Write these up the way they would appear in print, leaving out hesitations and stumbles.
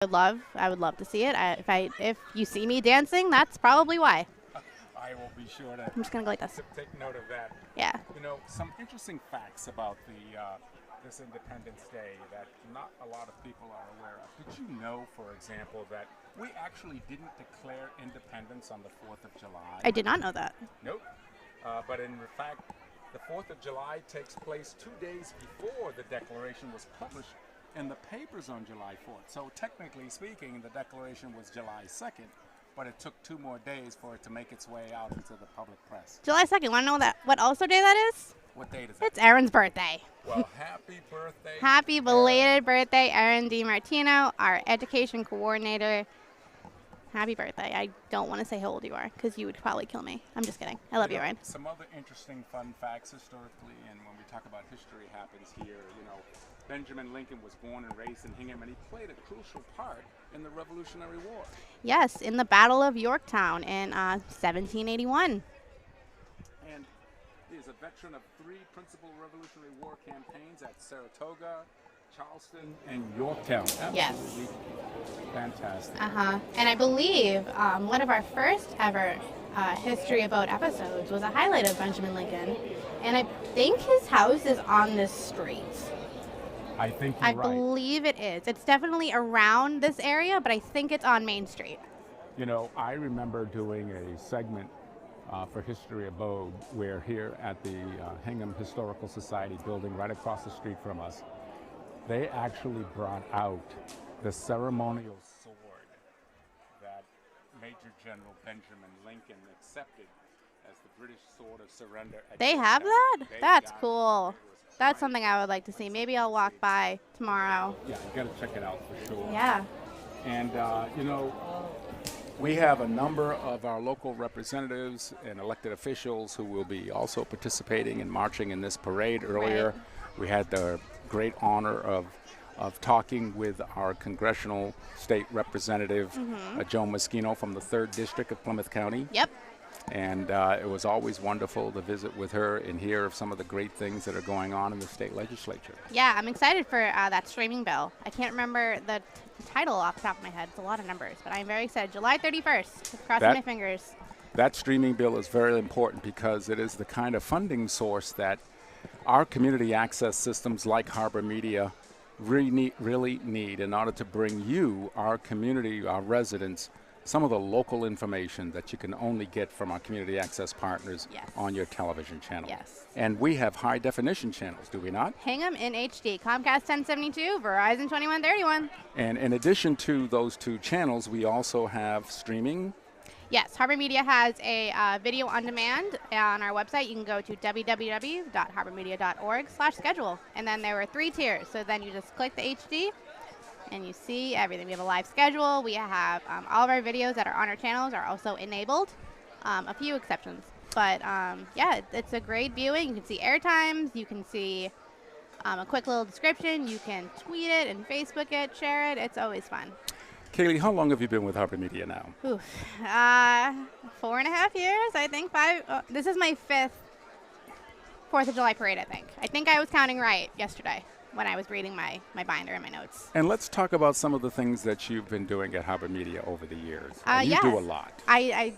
I would love to see it. If you see me dancing, that's probably why. I will be sure to I'm just gonna go like this. take note of that. Yeah. You know, some interesting facts about this Independence Day that not a lot of people are aware of. Did you know, for example, that we actually didn't declare independence on the 4th of July? I did not know that. Nope. But in fact, the 4th of July takes place 2 days before the Declaration was published in the papers on July 4th. So technically speaking, the Declaration was July 2nd, but it took 2 more days for it to make its way out into the public press. July 2nd. Want to know what also day that is? What date is that? It's Aaron's birthday. Well, happy birthday. Happy belated birthday, Aaron DiMartino, our education coordinator. Happy birthday. I don't want to say how old you are because you would probably kill me. I'm just kidding. I love you, Aaron. Some other interesting fun facts historically, and when we talk about history happens here, Benjamin Lincoln was born and raised in Hingham, and he played a crucial part in the Revolutionary War. Yes, in the Battle of Yorktown in 1781. And he is a veteran of 3 principal Revolutionary War campaigns at Saratoga, Charleston, and Yorktown. Yes. Absolutely fantastic. And I believe one of our first ever History About episodes was a highlight of Benjamin Lincoln. And I think his house is on this street. I think you're right. I believe it is. It's definitely around this area, but I think it's on Main Street. You know, I remember doing a segment for History Abode where here at the Hingham Historical Society building right across the street from us, they actually brought out the ceremonial sword that Major General Benjamin Lincoln accepted as the British Sword of Surrender. They have that? That's cool. That's something I would like to see. Maybe I'll walk by tomorrow. Yeah, you got to check it out for sure. Yeah. And, we have a number of our local representatives and elected officials who will be also participating and marching in this parade. Earlier, we had the great honor of talking with our congressional state representative, Joe Moschino from the 3rd District of Plymouth County. Yep. And it was always wonderful to visit with her and hear of some of the great things that are going on in the state legislature. Yeah, I'm excited for that streaming bill. I can't remember the title off the top of my head. It's a lot of numbers, but I'm very excited. July 31st. Crossing my fingers. That streaming bill is very important because it is the kind of funding source that our community access systems like Harbor Media really need in order to bring you, our community, our residents, some of the local information that you can only get from our community access partners on your television channel. Yes. And we have high definition channels, do we not? Hingham in HD, Comcast 1072, Verizon 2131. And in addition to those 2 channels, we also have streaming. Yes, Harbor Media has a video on demand on our website. You can go to www.harbormedia.org/schedule. And then there were 3 tiers. So then you just click the HD and you see everything. We have a live schedule. We have all of our videos that are on our channels are also enabled. A few exceptions. But yeah, it's a great viewing. You can see air times. You can see a quick little description. You can tweet it and Facebook it, share it. It's always fun. Kaylee, how long have you been with Harbor Media now? 4.5 years, I think. 5. This is my 5th 4th of July parade, I think. I think I was counting right yesterday when I was reading my binder and my notes. And let's talk about some of the things that you've been doing at Harbor Media over the years. You do a lot. I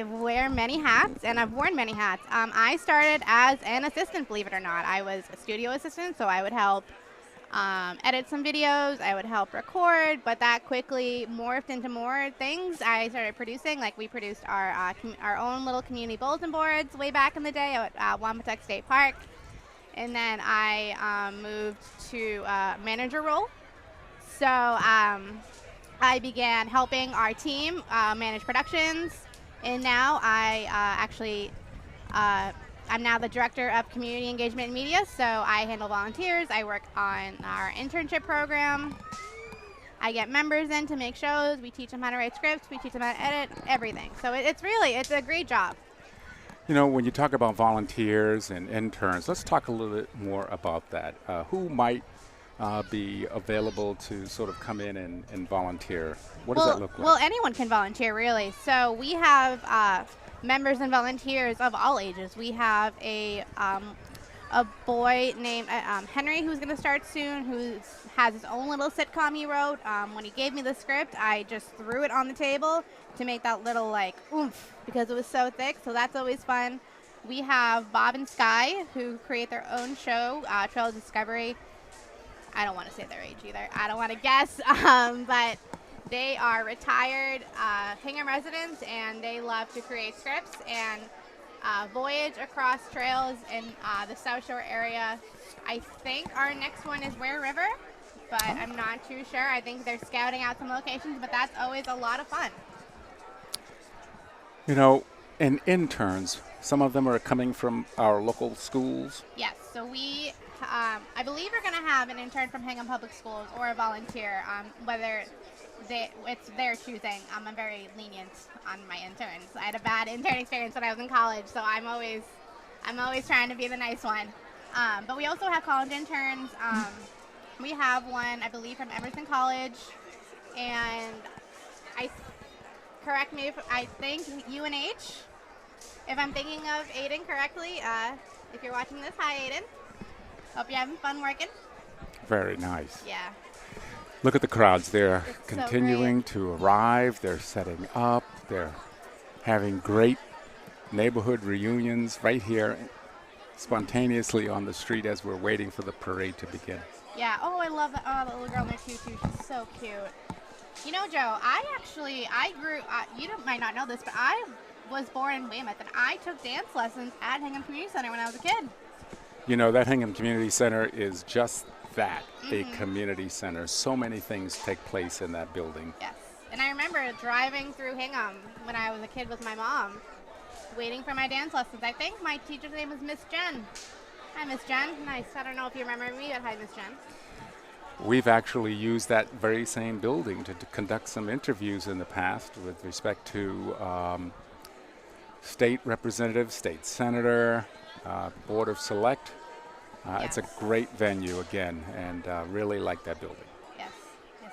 wear many hats, and I've worn many hats. I started as an assistant, believe it or not. I was a studio assistant, so I would help edit some videos. I would help record, but that quickly morphed into more things. I started producing, like we produced our own little community bulletin boards way back in the day at Wampatuck State Park. And then I moved to a manager role. So I began helping our team manage productions. And now I'm now the director of community engagement and media. So I handle volunteers. I work on our internship program. I get members in to make shows. We teach them how to write scripts. We teach them how to edit, everything. So it's a great job. You know, when you talk about volunteers and interns, let's talk a little bit more about that. Who might be available to sort of come in and volunteer? What does that look like? Well, anyone can volunteer, really. So we have members and volunteers of all ages. We have a boy named Henry who's going to start soon, who's has his own little sitcom he wrote. When he gave me the script, I just threw it on the table to make that little like oomph because it was so thick. So that's always fun. We have Bob and Sky who create their own show, Trail of Discovery. I don't want to say their age either. I don't want to guess, but they are retired Hingham residents, and they love to create scripts and voyage across trails in the South Shore area. I think our next one is Ware River, but I'm not too sure. I think they're scouting out some locations, but that's always a lot of fun. You know, and interns, some of them are coming from our local schools. Yes, so we, I believe we're going to have an intern from Hingham Public Schools or a volunteer, whether it's their choosing. I'm very lenient on my interns. I had a bad intern experience when I was in college, so I'm always trying to be the nice one. But we also have college interns. We have one, I believe, from Emerson College, and correct me if I think UNH. If I'm thinking of Aiden correctly, if you're watching this, hi Aiden. Hope you're having fun working. Very nice. Yeah. Look at the crowds. They're It's continuing to arrive. They're setting up. They're having great neighborhood reunions right here spontaneously on the street as we're waiting for the parade to begin. Yeah. Oh, I love that. Oh, the little girl in there too. She's so cute. You know, Joe, I grew, you might not know this, but I was born in Weymouth, and I took dance lessons at Hingham Community Center when I was a kid. You know, that Hingham Community Center is just that, a community center. So many things take place in that building. Yes. And I remember driving through Hingham when I was a kid with my mom, waiting for my dance lessons. I think my teacher's name was Miss Jen. Hi, Miss Jen. Nice. I don't know if you remember me, but hi, Miss Jen. We've actually used that very same building to conduct some interviews in the past with respect to state representative, state senator, Board of Select. It's a great venue again, and really like that building. Yes,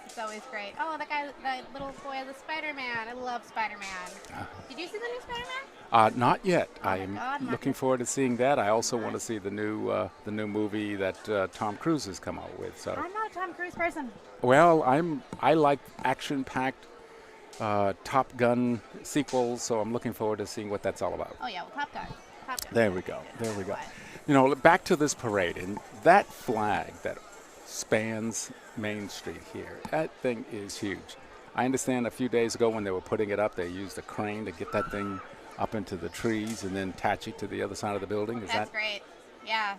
it's always great. Oh, that little boy has a Spider-Man. I love Spider-Man. Did you see the new Spider-Man? Not yet. Oh I'm God, looking forward to seeing that. I also want to see the new movie that Tom Cruise has come out with. So I'm not a Tom Cruise person. well, I like action-packed Top Gun sequels, so I'm looking forward to seeing what that's all about. Oh yeah, well, Top Gun. There we go. You know, back to this parade, and that flag that spans Main Street here, that thing is huge. I understand a few days ago when they were putting it up, they used a crane to get that thing up into the trees and then attach it to the other side of the building. That's great. Yeah.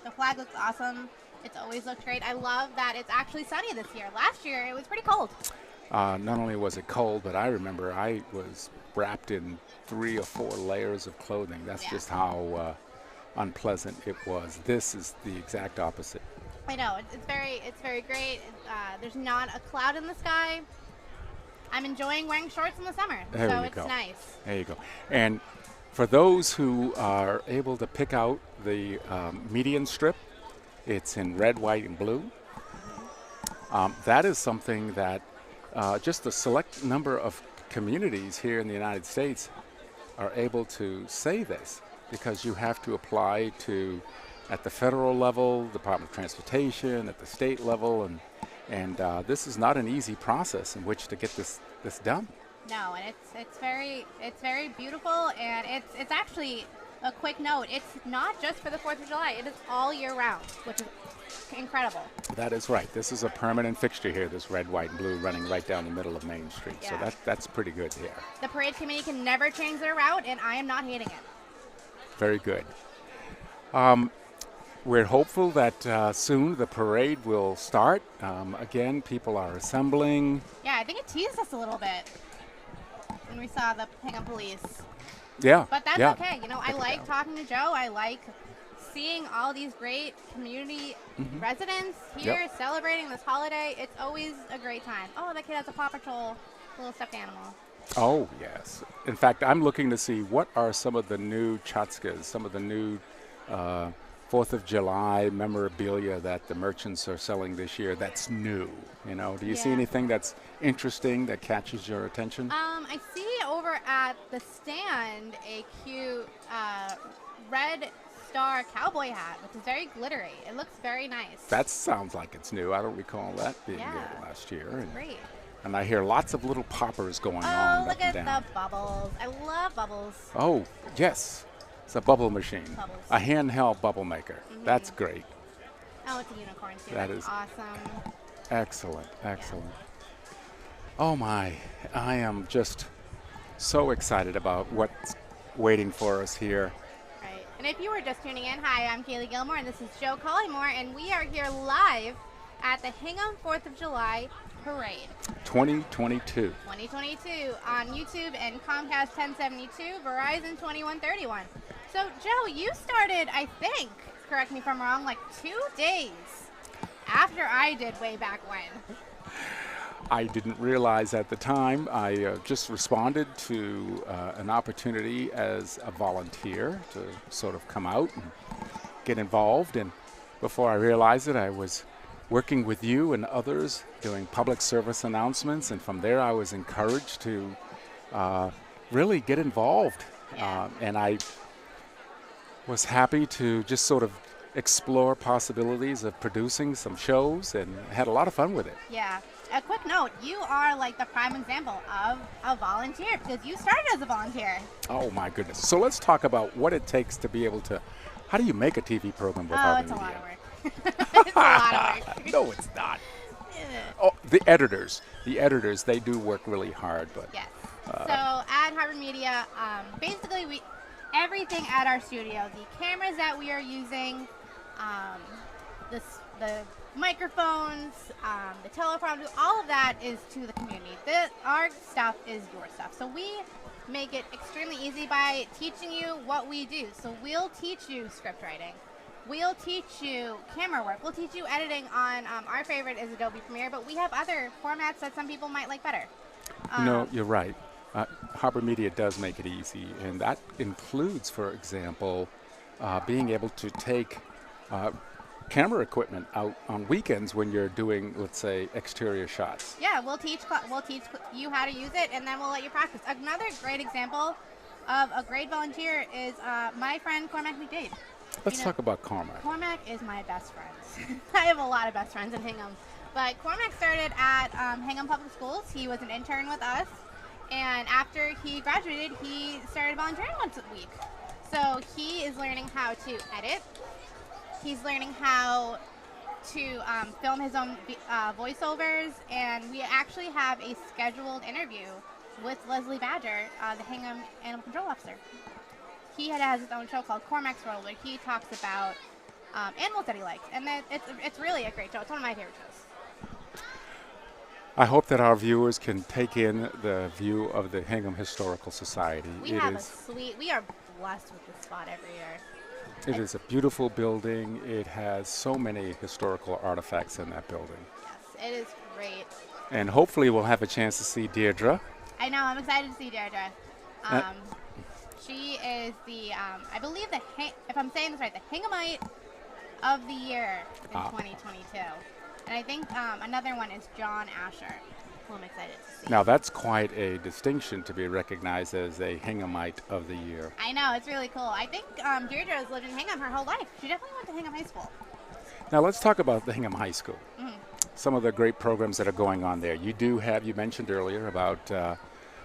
The flag looks awesome. It's always looked great. I love that it's actually sunny this year. Last year, it was pretty cold. Not only was it cold, but I remember I was wrapped in 3 or 4 layers of clothing. That's just how unpleasant it was. This is the exact opposite. I know. It's very great. There's not a cloud in the sky. I'm enjoying wearing shorts in the summer, so it's nice. There you go. And for those who are able to pick out the median strip, it's in red, white, and blue. That is something that just a select number of communities here in the United States are able to say this, because you have to apply to, at the federal level, Department of Transportation, at the state level, and this is not an easy process in which to get this done. No, and it's very beautiful, and it's actually a quick note. It's not just for the 4th of July. It is all year round, which is incredible. That is right. This is a permanent fixture here, this red, white, and blue running right down the middle of Main Street. Yeah. So that's pretty good here. The parade committee can never change their route, and I am not hating it. Very good. We're hopeful that soon the parade will start. Again, people are assembling. Yeah, I think it teased us a little bit when we saw the Hingham police. Yeah. But that's okay. You know, I like talking to Joe. I like seeing all these great community residents here celebrating this holiday. It's always a great time. Oh, that kid has a Paw Patrol little stuffed animal. Oh, yes. In fact, I'm looking to see what are some of the new chatskas, some of the new 4th of July memorabilia that the merchants are selling this year that's new. You know, do you see anything that's interesting that catches your attention? I see over at the stand a cute red star cowboy hat, which is very glittery. It looks very nice. That sounds like it's new. I don't recall that being Yeah. here last year. And, Great. and I hear lots of little poppers going Oh, on look up and at down. the bubbles. I love bubbles. Oh, yes. It's a bubble machine. Bubbles. A handheld bubble maker. That's great. Oh, it's a unicorn too. That That's is- awesome. Excellent, excellent. Oh my, I am just so excited about what's waiting for us here. Right. And if you were just tuning in, hi, I'm Kaylee Gilmore, and this is Joe Collymore, and we are here live at the Hingham 4th of July Parade 2022. 2022 on YouTube and Comcast 1072, Verizon 2131. So, Joe, you started, I think, correct me if I'm wrong, like 2 days after I did way back when. I didn't realize at the time. I just responded to an opportunity as a volunteer to sort of come out and get involved. And before I realized it, I was working with you and others doing public service announcements. And from there, I was encouraged to really get involved. Yeah. And I was happy to just sort of explore possibilities of producing some shows and had a lot of fun with it. Yeah. A quick note, you are like the prime example of a volunteer because you started as a volunteer. Oh my goodness. So let's talk about what it takes to be able to, how do you make a TV program with Oh, Harvey it's a lot Media? of work. It's a lot of work. No, it's not. Yeah. Oh, the editors, they do work really hard, but Yes. So at Harvard Media, basically everything at our studio, the cameras that we are using, the microphones, the teleprompter, all of that is to the community. Our stuff is your stuff. So we make it extremely easy by teaching you what we do. So we'll teach you script writing. We'll teach you camera work. We'll teach you editing on, our favorite is Adobe Premiere, but we have other formats that some people might like better. no, you're right. Harbor Media does make it easy, and that includes, for example, being able to take camera equipment out on weekends when you're doing, let's say, exterior shots. Yeah, we'll teach you how to use it, and then we'll let you practice. Another great example of a great volunteer is my friend Cormac McDade. Let's talk about Cormac. Cormac is my best friend. I have a lot of best friends in Hingham, but Cormac started at Hingham Public Schools. He was an intern with us, and after he graduated, he started volunteering once a week. So he is learning how to edit. He's learning how to film his own voiceovers, and we actually have a scheduled interview with Leslie Badger, the Hingham Animal Control Officer. He has his own show called Cormac's World, where he talks about animals that he likes, and it's really a great show. It's one of my favorite shows. I hope that our viewers can take in the view of the Hingham Historical Society. We are blessed with this spot every year. It is a beautiful building. It has so many historical artifacts in that building. Yes, it is great. And hopefully we'll have a chance to see Deirdre. I know, I'm excited to see Deirdre. She is the, I believe, if I'm saying this right, the Hinghamite of the Year in 2022. And I think another one is John Asher, who I'm excited to see. Now that's quite a distinction to be recognized as a Hinghamite of the Year. I know, it's really cool. I think Deirdre has lived in Hingham her whole life. She definitely went to Hingham High School. Now let's talk about the Hingham High School. Mm-hmm. Some of the great programs that are going on there. You mentioned earlier about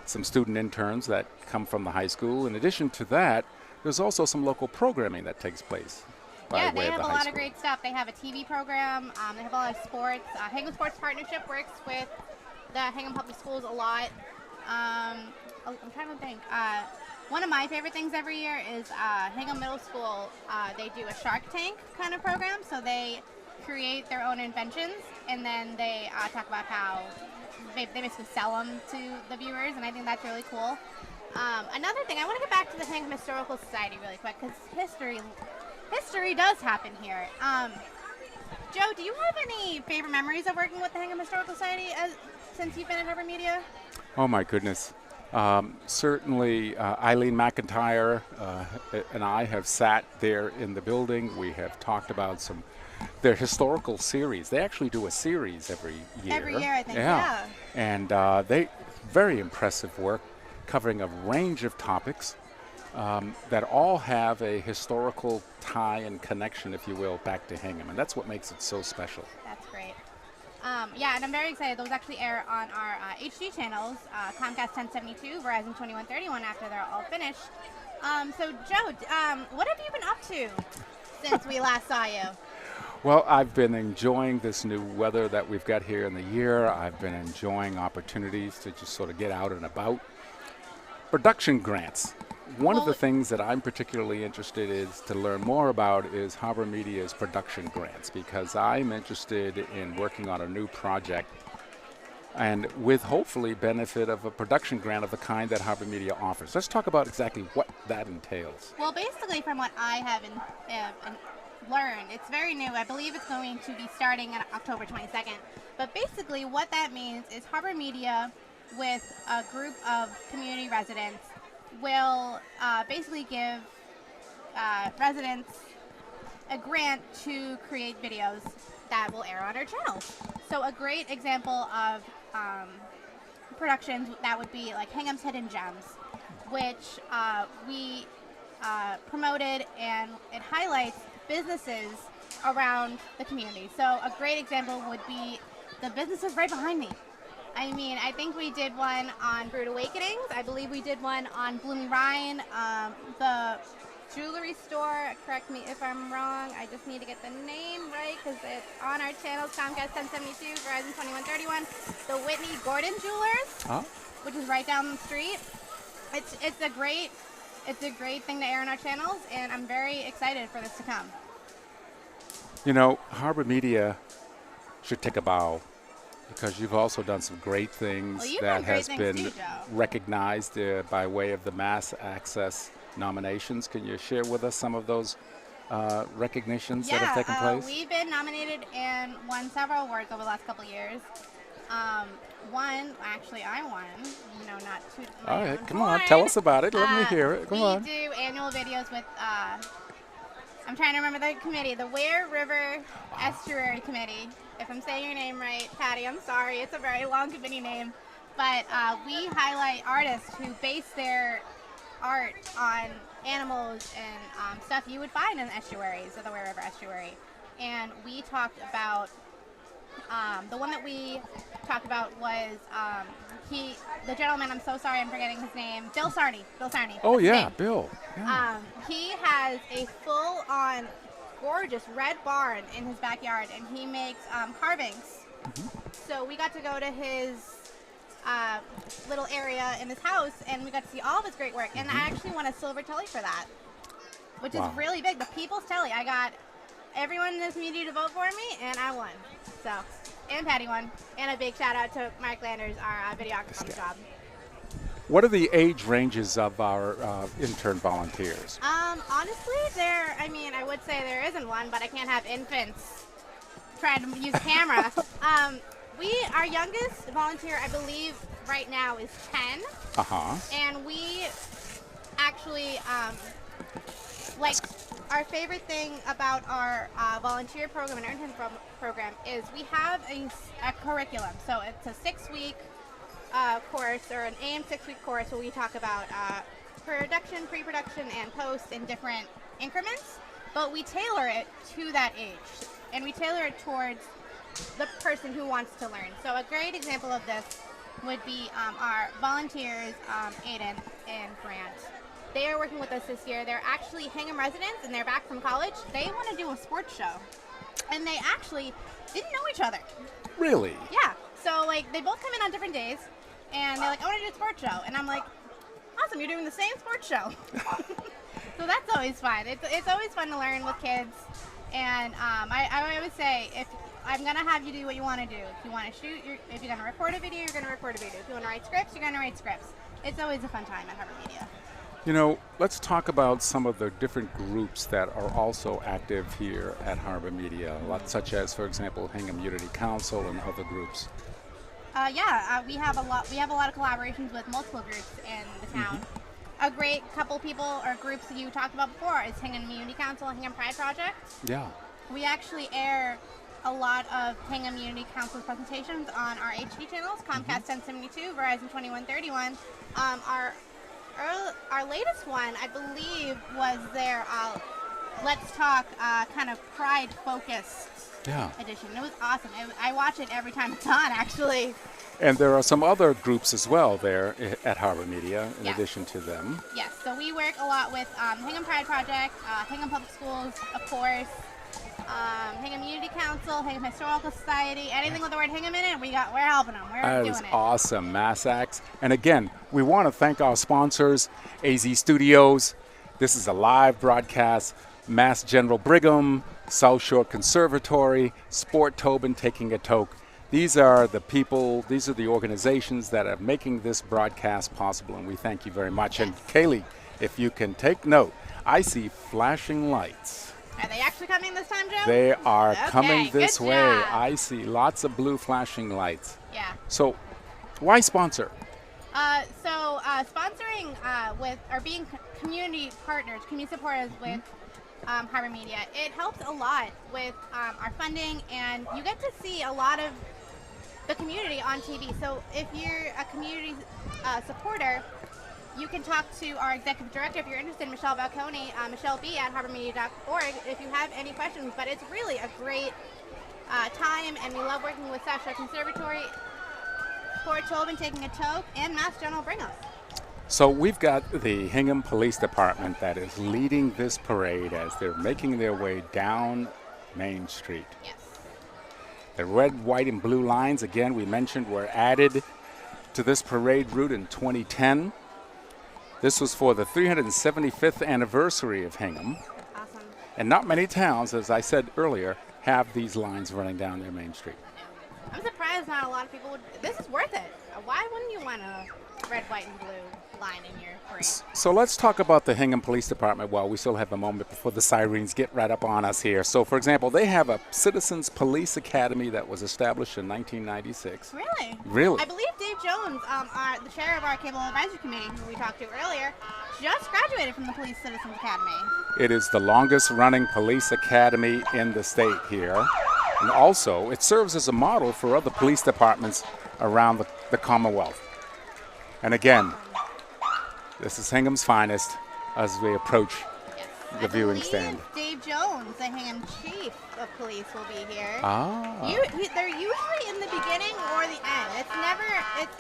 some student interns that come from the high school. In addition to that, there's also some local programming that takes place. Yeah, they have a lot of great stuff. They have a TV program. They have a lot of sports. Hingham Sports Partnership works with the Hingham Public Schools a lot. I'm trying to think. One of my favorite things every year is Hingham Middle School. They do a Shark Tank kind of program. So they create their own inventions, and then they talk about how they basically sell them to the viewers, and I think that's really cool. Another thing, I want to get back to the Hingham Historical Society really quick, because history does happen here. Joe, do you have any favorite memories of working with the Hingham Historical Society since you've been at Harvard Media? Oh my goodness. Certainly Eileen McIntyre and I have sat there in the building. We have talked about their historical series. They actually do a series every year. Every year, I think, yeah. And they very impressive work covering a range of topics. that all have a historical tie and connection, if you will, back to Hingham. And that's what makes it so special. That's great. Yeah, and I'm very excited. Those actually air on our HD channels, Comcast 1072, Verizon 2131 after they're all finished. So, Joe, what have you been up to since we last saw you? Well, I've been enjoying this new weather that we've got here in the year. I've been enjoying opportunities to just sort of get out and about. Production grants. One of the things that I'm particularly interested is to learn more about is Harbor Media's production grants, because I'm interested in working on a new project and with hopefully benefit of a production grant of the kind that Harbor Media offers. Let's talk about exactly what that entails. Well, basically from what I have learned, it's very new. I believe it's going to be starting on October 22nd. But basically what that means is Harbor Media with a group of community residents will basically give residents a grant to create videos that will air on our channel. So a great example of productions that would be like Hingham's Hidden Gems, which we promoted, and it highlights businesses around the community. So a great example would be the businesses right behind me. I mean, I think we did one on Brood Awakenings. I believe we did one on Bloomy Ryan. The jewelry store, correct me if I'm wrong, I just need to get the name right because it's on our channels, Comcast 1072, Verizon 2131. The Whitney Gordon Jewelers, which is right down the street. It's a great thing to air on our channels, and I'm very excited for this to come. You know, Harbor Media should take a bow, because you've also done some great things that has been recognized by way of the Mass Access nominations. Can you share with us some of those recognitions that have taken place? We've been nominated and won several awards over the last couple of years. I won. Not too. All right, come on, tell us about it. Let me hear it. Come on. We do annual videos with. I'm trying to remember the committee, the Ware River Estuary Committee. If I'm saying your name right, Patty, I'm sorry. It's a very long committee name. But we highlight artists who base their art on animals and stuff you would find in the estuaries, or the Ware River Estuary. And we talked about, the one that we talked about was the gentleman, I'm so sorry I'm forgetting his name, Bill Sarney. Oh yeah, Bill. Yeah. He has a full-on gorgeous red barn in his backyard, and he makes carvings. So we got to go to his little area in his house, and we got to see all of his great work. And I actually won a silver telly for that, which is really big. The People's Telly. I got everyone in this community to vote for me, and I won. So, and Patty won. And a big shout out to Mark Landers, our videographer on the job. What are the age ranges of our intern volunteers? Honestly, I would say there isn't one, but I can't have infants trying to use a camera. Our youngest volunteer, I believe, right now is 10. And we actually, our favorite thing about our volunteer program and our intern program is we have a curriculum. So it's a 6-week course, or an AM 6-week course, where we talk about production, pre-production, and post in different increments, but we tailor it to that age, and we tailor it towards the person who wants to learn. So a great example of this would be our volunteers, Aiden and Grant. They are working with us this year. They're actually Hingham residents, and they're back from college. They want to do a sports show, and they actually didn't know each other. Really? Yeah. So they both come in on different days, and they're like, I want to do a sports show. And I'm like, awesome, you're doing the same sports show. So that's always fun. It's always fun to learn with kids. And I always say, if I'm going to have you do what you want to do. If you want to shoot, if you're going to record a video, you're going to record a video. If you want to write scripts, you're going to write scripts. It's always a fun time at Harbor Media. You know, let's talk about some of the different groups that are also active here at Harbor Media, such as, for example, Hingham Unity Council and other groups. We have a lot of collaborations with multiple groups in the town. A great couple people or groups that you talked about before is Hingham Unity Council and Hingham Pride Project. Yeah. We actually air a lot of Hingham Unity Council's presentations on our HD channels, Comcast 1072, Verizon 2131. Our Our latest one, I believe, was their Let's Talk kind of Pride-focused edition. It was awesome. I watch it every time it's on, actually. And there are some other groups as well there at Harbor Media in addition to them. Yes, so we work a lot with Hingham Pride Project, Hingham Public Schools, of course, Hingham Unity Council, Hingham Historical Society, anything with the word Hingham in it, we're helping them. We're doing it. That is awesome, Massax. And again, we want to thank our sponsors, AZ Studios. This is a live broadcast. Mass General Brigham, South Shore Conservatory, Sport Tobin Taking a Toke. These are the people, these are the organizations that are making this broadcast possible, and we thank you very much. And Kaylee, if you can take note, I see flashing lights. Are they actually coming this time, Joe? They are coming this way. Job. I see lots of blue flashing lights. Yeah. So why sponsor? Sponsoring with, or being community partners, community supporters with Harbor Media, it helps a lot with our funding, and you get to see a lot of the community on TV. So if you're a community supporter, you can talk to our executive director if you're interested, Michelle Balcone, Michelle B at harbormedia.org, if you have any questions. But it's really a great time, and we love working with South Shore Conservatory, Fort Tobin Taking a Toke, and Mass General Brigham. So we've got the Hingham Police Department that is leading this parade as they're making their way down Main Street. Yes. The red, white, and blue lines, again, we mentioned, were added to this parade route in 2010. This was for the 375th anniversary of Hingham. Awesome. And not many towns, as I said earlier, have these lines running down their Main Street. I'm surprised not a lot of people would. This is worth it. Why wouldn't you want a red, white, and blue line in your parade? So let's talk about the Hingham Police Department while we still have a moment before the sirens get right up on us here. So, for example, they have a Citizens Police Academy that was established in 1996. Really? Really? I believe Dave Jones, the chair of our Cable Advisory Committee, who we talked to earlier, just graduated from the Police Citizens Academy. It is the longest running police academy in the state here. And also, it serves as a model for other police departments around the Commonwealth. And again, this is Hingham's finest as we approach the viewing stand. Dave Jones, the Hingham Chief of Police, will be here. Ah. They're usually in the beginning or the end. It's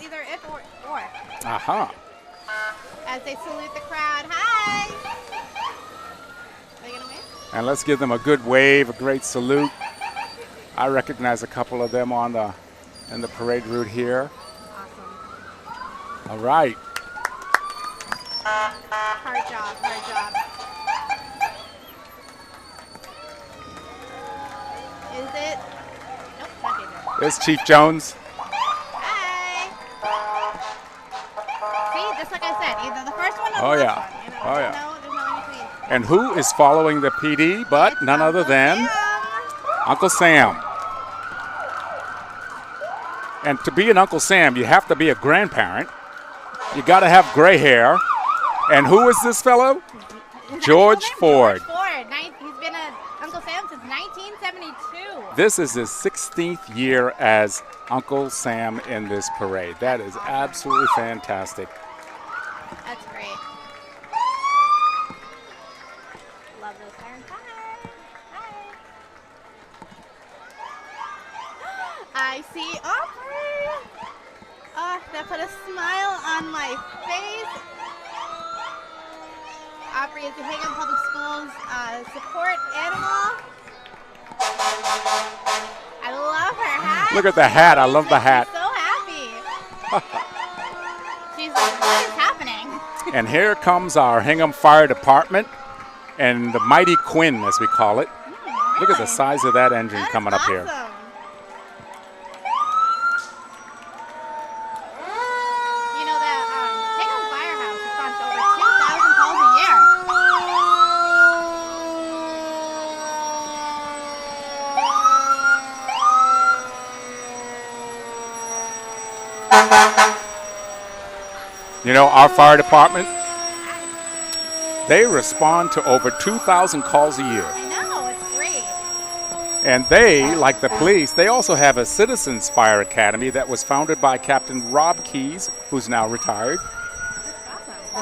either if or. Aha. As they salute the crowd. Hi! Are they going to wave? And let's give them a good wave, a great salute. I recognize a couple of them in the parade route here. Awesome. All right. Hard job. Is it? Nope, not either. There's Chief Jones. Hi. See, just like I said, either the first one or Oh, the yeah. last one. You know, Oh, yeah. there's no in between. And who is following the PD but It's none other Uncle than Sam. Uncle Sam. And to be an Uncle Sam, you have to be a grandparent. You got to have gray hair. And who is this fellow? George Ford. George Ford. He's been an Uncle Sam since 1972. This is his 16th year as Uncle Sam in this parade. That is absolutely fantastic. That's great. Love those sirens. Hi. I see Aubrey. Oh, that put a smile on my face. Aubrey is the Hingham Public Schools support animal. I love her hat. Look at the hat. I love the hat. She's so happy. She's like, what is happening? And here comes our Hingham Fire Department and the Mighty Quinn, as we call it. Really? Look at the size of that engine That coming is up here. awesome. You know that Hingham Firehouse responds to over 2,000 calls a year. You know, our fire department, they respond to over 2,000 calls a year. I know, it's great. And they, like the police, they also have a Citizens Fire Academy that was founded by Captain Rob Keyes, who's now retired. That's awesome.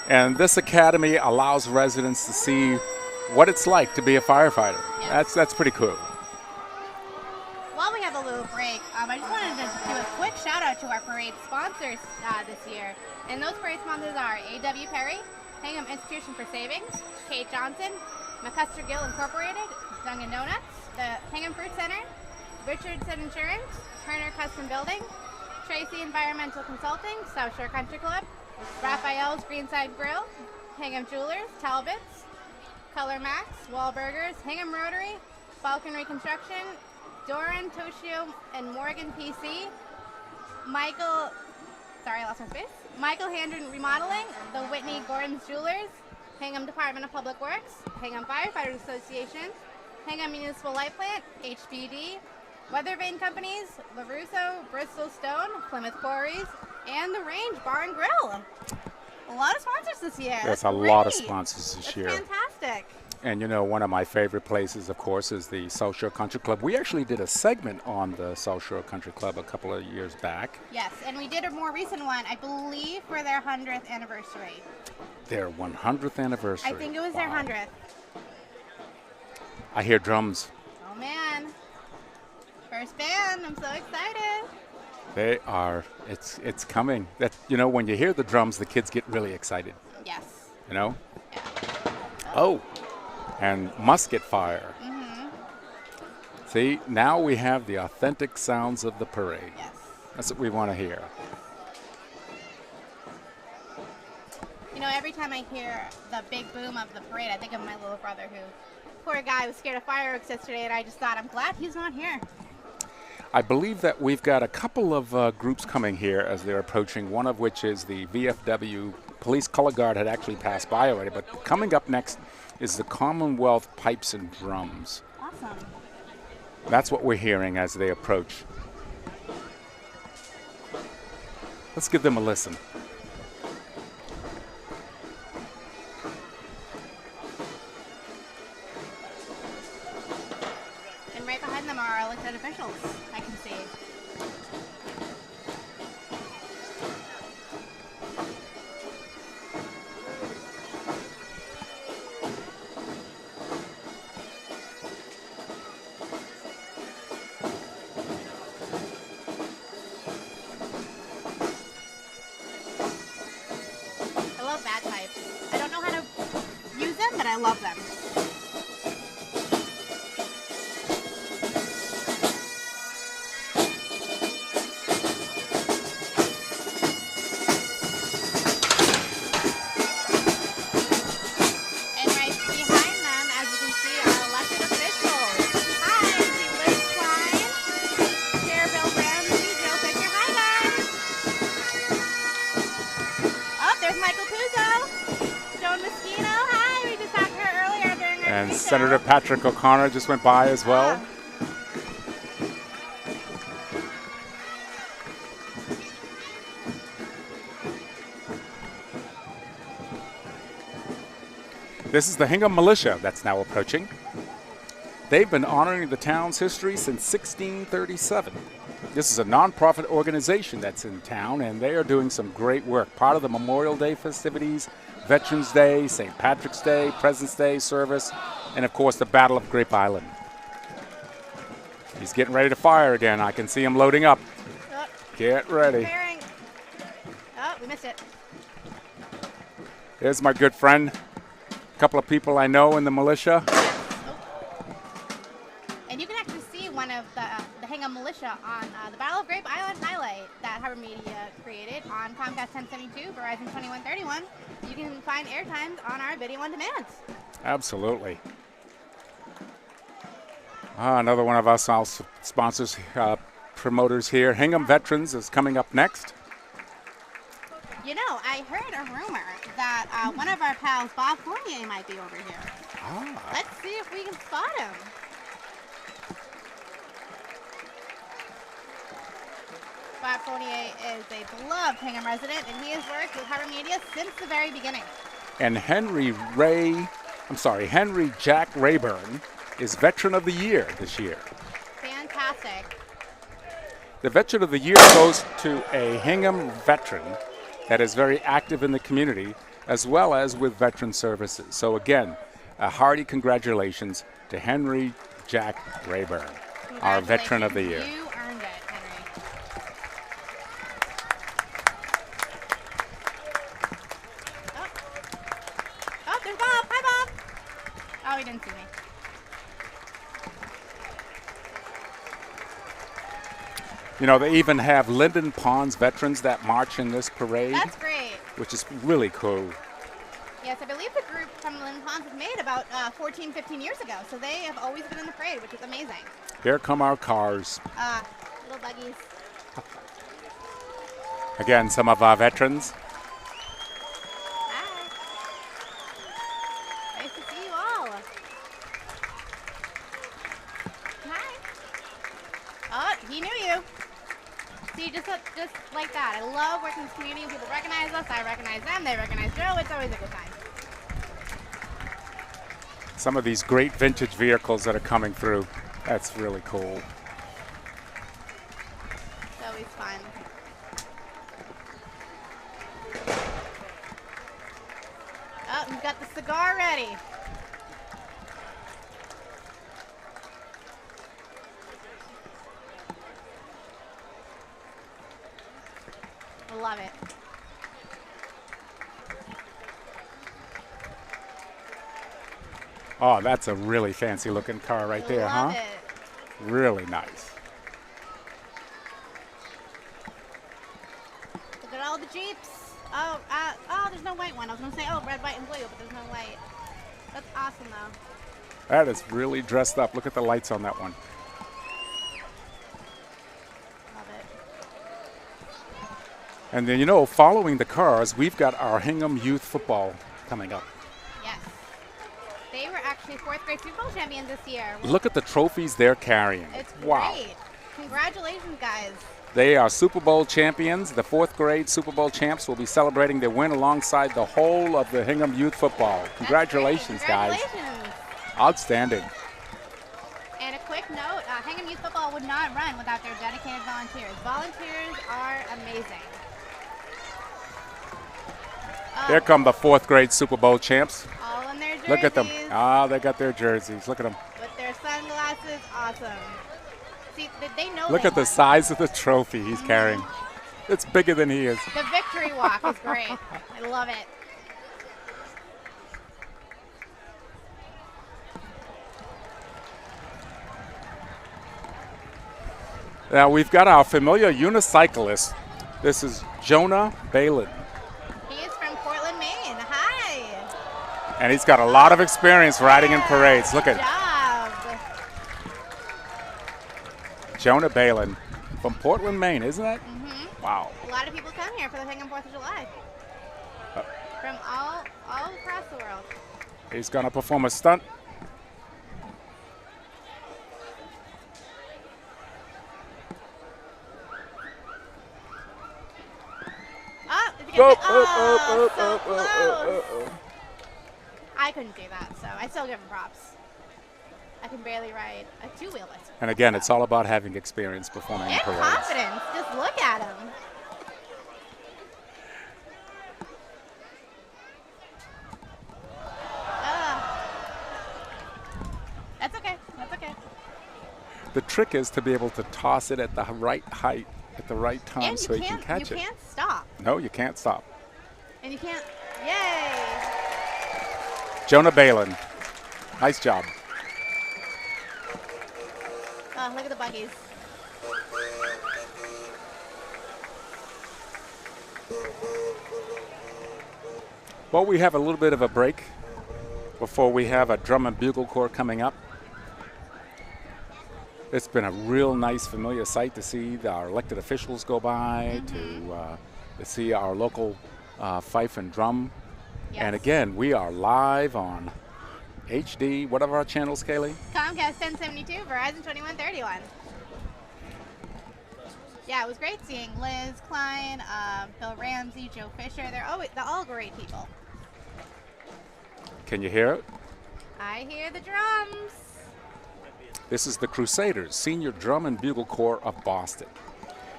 And this academy allows residents to see what it's like to be a firefighter. Yes. That's pretty cool. While we have a little break, I just wanted to do a quick shout out to our parade sponsors this year. And those parade sponsors are A.W. Perry, Hingham Institution for Savings, Kate Johnson, McCusker Gill Incorporated, Dunkin' Donuts, the Hingham Fruit Center, Richardson Insurance, Turner Custom Building, Tracy Environmental Consulting, South Shore Country Club, Raphael's Greenside Grill, Hingham Jewelers, Talbot's, Color Max, Wahlburgers, Hingham Rotary, Falconry Construction, Doran, Toshio, and Morgan PC, Michael Handren Remodeling, the Whitney Gordon's Jewelers, Hingham Department of Public Works, Hingham Firefighters Association, Hingham Municipal Light Plant, HBD, Weather Vane Companies, LaRusso, Bristol Stone, Plymouth Quarries, and the Range Bar and Grill. A lot of sponsors this year. That's a lot of sponsors this year. Fantastic. And you know, one of my favorite places, of course, is the South Shore Country Club. We actually did a segment on the South Shore Country Club a couple of years back. Yes, and we did a more recent one, I believe, for their 100th anniversary. Their 100th anniversary. I think it was their 100th. I hear drums. Oh, man. First band. I'm so excited. They are. It's coming. That, you know, when you hear the drums, the kids get really excited. Yes. You know? Yeah. Oh. And musket fire. Mm-hmm. See, now we have the authentic sounds of the parade. Yes. That's what we want to hear. You know, every time I hear the big boom of the parade, I think of my little brother who, poor guy, was scared of fireworks yesterday, and I just thought, I'm glad he's not here. I believe that we've got a couple of groups coming here as they're approaching, one of which is the VFW Police Color Guard had actually passed by already, but coming up next is the Commonwealth Pipes and Drums. Awesome. That's what we're hearing as they approach. Let's give them a listen. And right behind them are our elected officials, I can see. I love them. And right behind them, as you can see, are elected officials. Hi, I see Liz Klein, Chair Bill Ramsey, Joe Fisher. Hi, guys. Oh, there's Michael Puzo, Joan Moschino. Hi, we just talked to her earlier during our And pre-show. Senator Patrick O'Connor just went by as well. This is the Hingham Militia that's now approaching. They've been honoring the town's history since 1637. This is a nonprofit organization that's in town, and they are doing some great work. Part of the Memorial Day festivities, Veterans Day, St. Patrick's Day, President's Day service, and of course the Battle of Grape Island. He's getting ready to fire again. I can see him loading up. Oh, Get ready. preparing. Oh, we missed it. There's my good friend. A couple of people I know in the militia. And you can actually see one of the Hingham Militia on the Battle of Grape Island highlight that Harbor Media created on Comcast 1072, Verizon 2131. You can find airtimes on our video on demand. Absolutely. Another one of us, our sponsors, promoters here. Hingham Veterans is coming up next. You know, I heard a rumor that one of our pals, Bob Fournier, might be over here. Ah. Let's see if we can spot him. Bob Fournier is a beloved Hingham resident, and he has worked with Harbor Media since the very beginning. And Henry Jack Rayburn is Veteran of the Year this year. Fantastic. The Veteran of the Year goes to a Hingham veteran that is very active in the community as well as with veteran services. So again, a hearty congratulations to Henry Jack Rayburn, our Veteran of the Year. You earned it, Henry. Oh, there's Bob. Hi, Bob. Oh, he didn't see me. You know, they even have Linden Ponds veterans that march in this parade. That's great. Which is really cool. Yes, I believe the group from Linden Ponds was made about 14, 15 years ago, so they have always been in the parade, which is amazing. Here come our cars. Little buggies. Again, some of our veterans. Hi. Nice to see you all. Hi. Oh, he knew you. See, just like that. I love working in this community. People recognize us. I recognize them. They recognize Joe. It's always a good time. Some of these great vintage vehicles that are coming through. That's really cool. It's always fun. Oh, he's got the cigar ready. I love it. Oh, that's a really fancy looking car right there, huh? Love it. Really nice. Look at all the Jeeps. Oh, there's no white one. I was going to say, red, white, and blue, but there's no white. That's awesome, though. That is really dressed up. Look at the lights on that one. Love it. And then, you know, following the cars, we've got our Hingham Youth Football coming up. Yes. They were actually 4th grade Super Bowl champions this year. Look at the trophies they're carrying. It's wow. great. Congratulations, guys. They are Super Bowl champions. The 4th grade Super Bowl champs will be celebrating their win alongside the whole of the Hingham Youth Football. Congratulations, guys. Congratulations. Outstanding. And a quick note, Hingham Youth Football would not run without their dedicated volunteers. Volunteers are amazing. Here come the 4th grade Super Bowl champs. All in their jerseys. Look at them. Ah, they got their jerseys. Look at them. With their sunglasses, awesome. See, they know. Look at the size of the trophy he's carrying. It's bigger than he is. The victory walk is great. I love it. Now we've got our familiar unicyclist. This is Jonah Balin. He is from Portland, Maine. Hi. And he's got a lot of experience riding in parades. Look at Good job. Jonah Balin from Portland, Maine, isn't it? Mm-hmm. Wow. A lot of people come here for the Hingham 4th of July. From all across the world. He's going to perform a stunt. Oh, did you get so close. I couldn't do that, so I still give him props. I can barely ride a two-wheel bicycle. And again, it's all about having experience performing in And parades. confidence. Just look at him. That's okay. That's okay. The trick is to be able to toss it at the right height at the right time And so you can catch it. You can't stop. No, you can't stop. And you can't. Yay! Jonah Balin. Nice job. Oh, look at the buggies. Well, we have a little bit of a break before we have a drum and bugle corps coming up. It's been a real nice, familiar sight to see our elected officials go by, to see our local fife and drum. Yes. And again, we are live on HD, what are our channels, Kaylee? Comcast 1072, Verizon 2131. Yeah, it was great seeing Liz Klein, Bill Ramsey, Joe Fisher. They're all great people. Can you hear it? I hear the drums. This is the Crusaders, Senior Drum and Bugle Corps of Boston.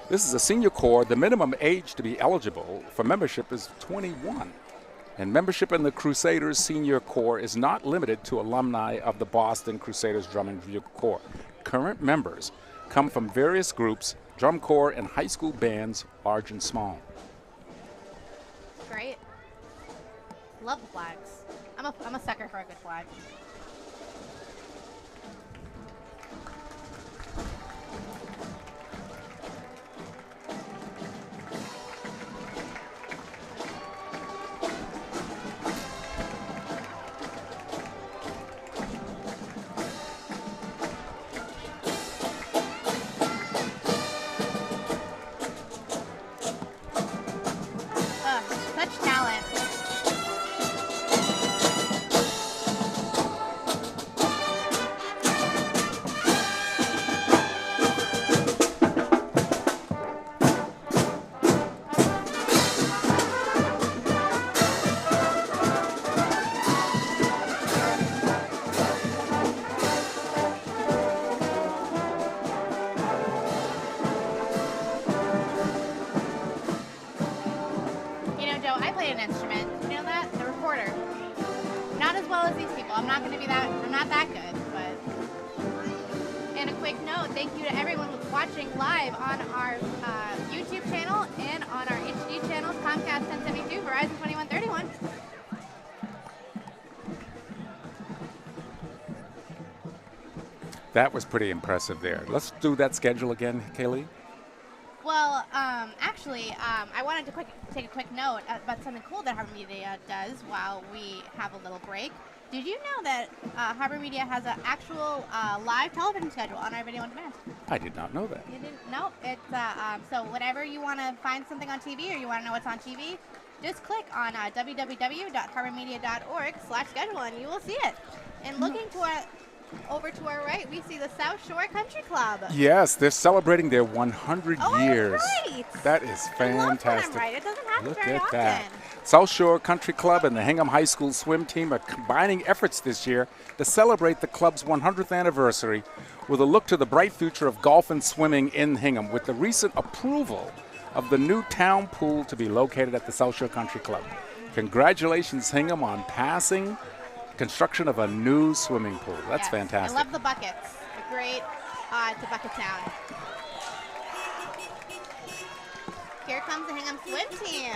This is a senior corps. The minimum age to be eligible for membership is 21. And membership in the Crusaders Senior Corps is not limited to alumni of the Boston Crusaders Drum and Bugle Corps. Current members come from various groups, drum corps, and high school bands, large and small. Great. Love the flags. I'm a sucker for a good flag. Such talent. You know, Joe, I played an instrument. You know that? The recorder. Not as well as these people. I'm not that good, but. And a quick note, thank you to everyone who's watching live on our YouTube channel and on our HD channels, Comcast 1072, Verizon 2131. That was pretty impressive there. Let's do that schedule again, Kaylee. Well, actually, I wanted to take a quick note about something cool that Harbor Media does while we have a little break. Did you know that Harbor Media has an actual live television schedule on our video on demand? I did not know that. You didn't? No. It's so whenever you want to find something on TV or you want to know what's on TV, just click on www.harbormedia.org/schedule and you will see it. And looking over to our right, we see the South Shore Country Club. Yes, they're celebrating their 100 years. Right. That is fantastic. I'm right. It doesn't happen Look very at often. that. South Shore Country Club and the Hingham High School swim team are combining efforts this year to celebrate the club's 100th anniversary with a look to the bright future of golf and swimming in Hingham with the recent approval of the new town pool to be located at the South Shore Country Club. Congratulations, Hingham, on passing construction of a new swimming pool. That's Yes. fantastic. I love the buckets. They're great. It's a bucket town. Here comes the Hingham swim team.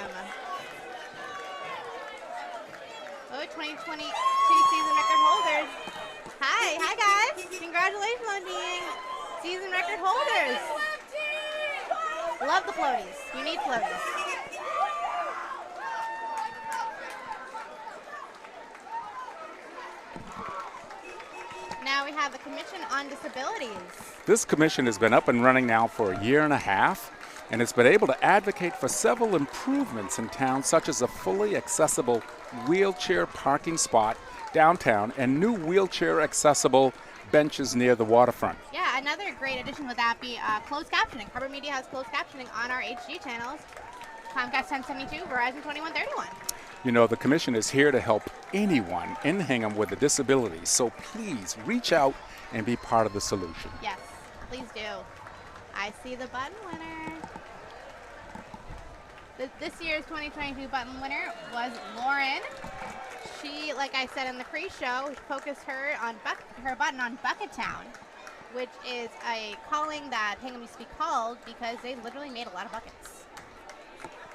Oh, 2022 season record holders. Hi guys. Congratulations on being season record holders. Love the floaties. You need floaties. Now we have the Commission on Disabilities. This commission has been up and running now for a year and a half, and it's been able to advocate for several improvements in town, such as a fully accessible wheelchair parking spot downtown and new wheelchair accessible benches near the waterfront. Yeah, another great addition would that be closed captioning. Harbor Media has closed captioning on our HD channels, Comcast 1072, Verizon 2131. You know, the commission is here to help anyone in Hingham with a disability, so please reach out and be part of the solution. Yes, please do. I see the button winner. This year's 2022 button winner was Lauren. She, like I said in the pre-show, focused her button on Bucket Town, which is a calling that Hingham used to be called because they literally made a lot of buckets,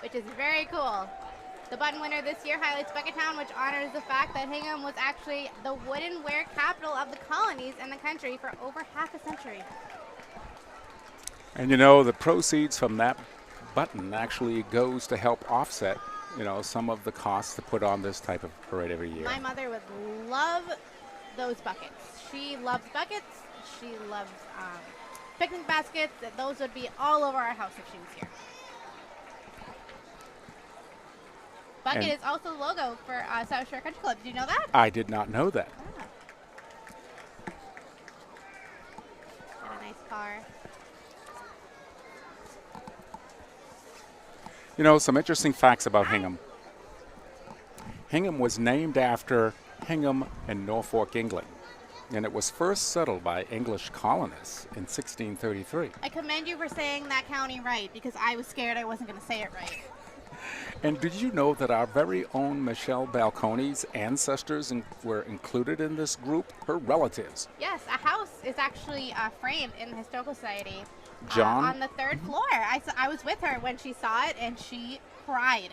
which is very cool. The button winner this year highlights Bucket Town, which honors the fact that Hingham was actually the wooden-ware capital of the colonies in the country for over half a century. And you know, the proceeds from that button actually goes to help offset, you know, some of the costs to put on this type of parade every year. My mother would love those buckets. She loves buckets. She loves picnic baskets. Those would be all over our house if she was here. Bucket And is also the logo for South Shore Country Club. Did you know that? I did not know that. And a nice car. You know, some interesting facts about Hingham. Hingham was named after Hingham in Norfolk, England. and it was first settled by English colonists in 1633. I commend you for saying that county right because I was scared I wasn't going to say it right. And did you know that our very own Michelle Balcone's ancestors were included in this group? Her relatives. Yes, a house is actually framed in the Historical Society John? on the third floor. I was with her when she saw it, and she cried.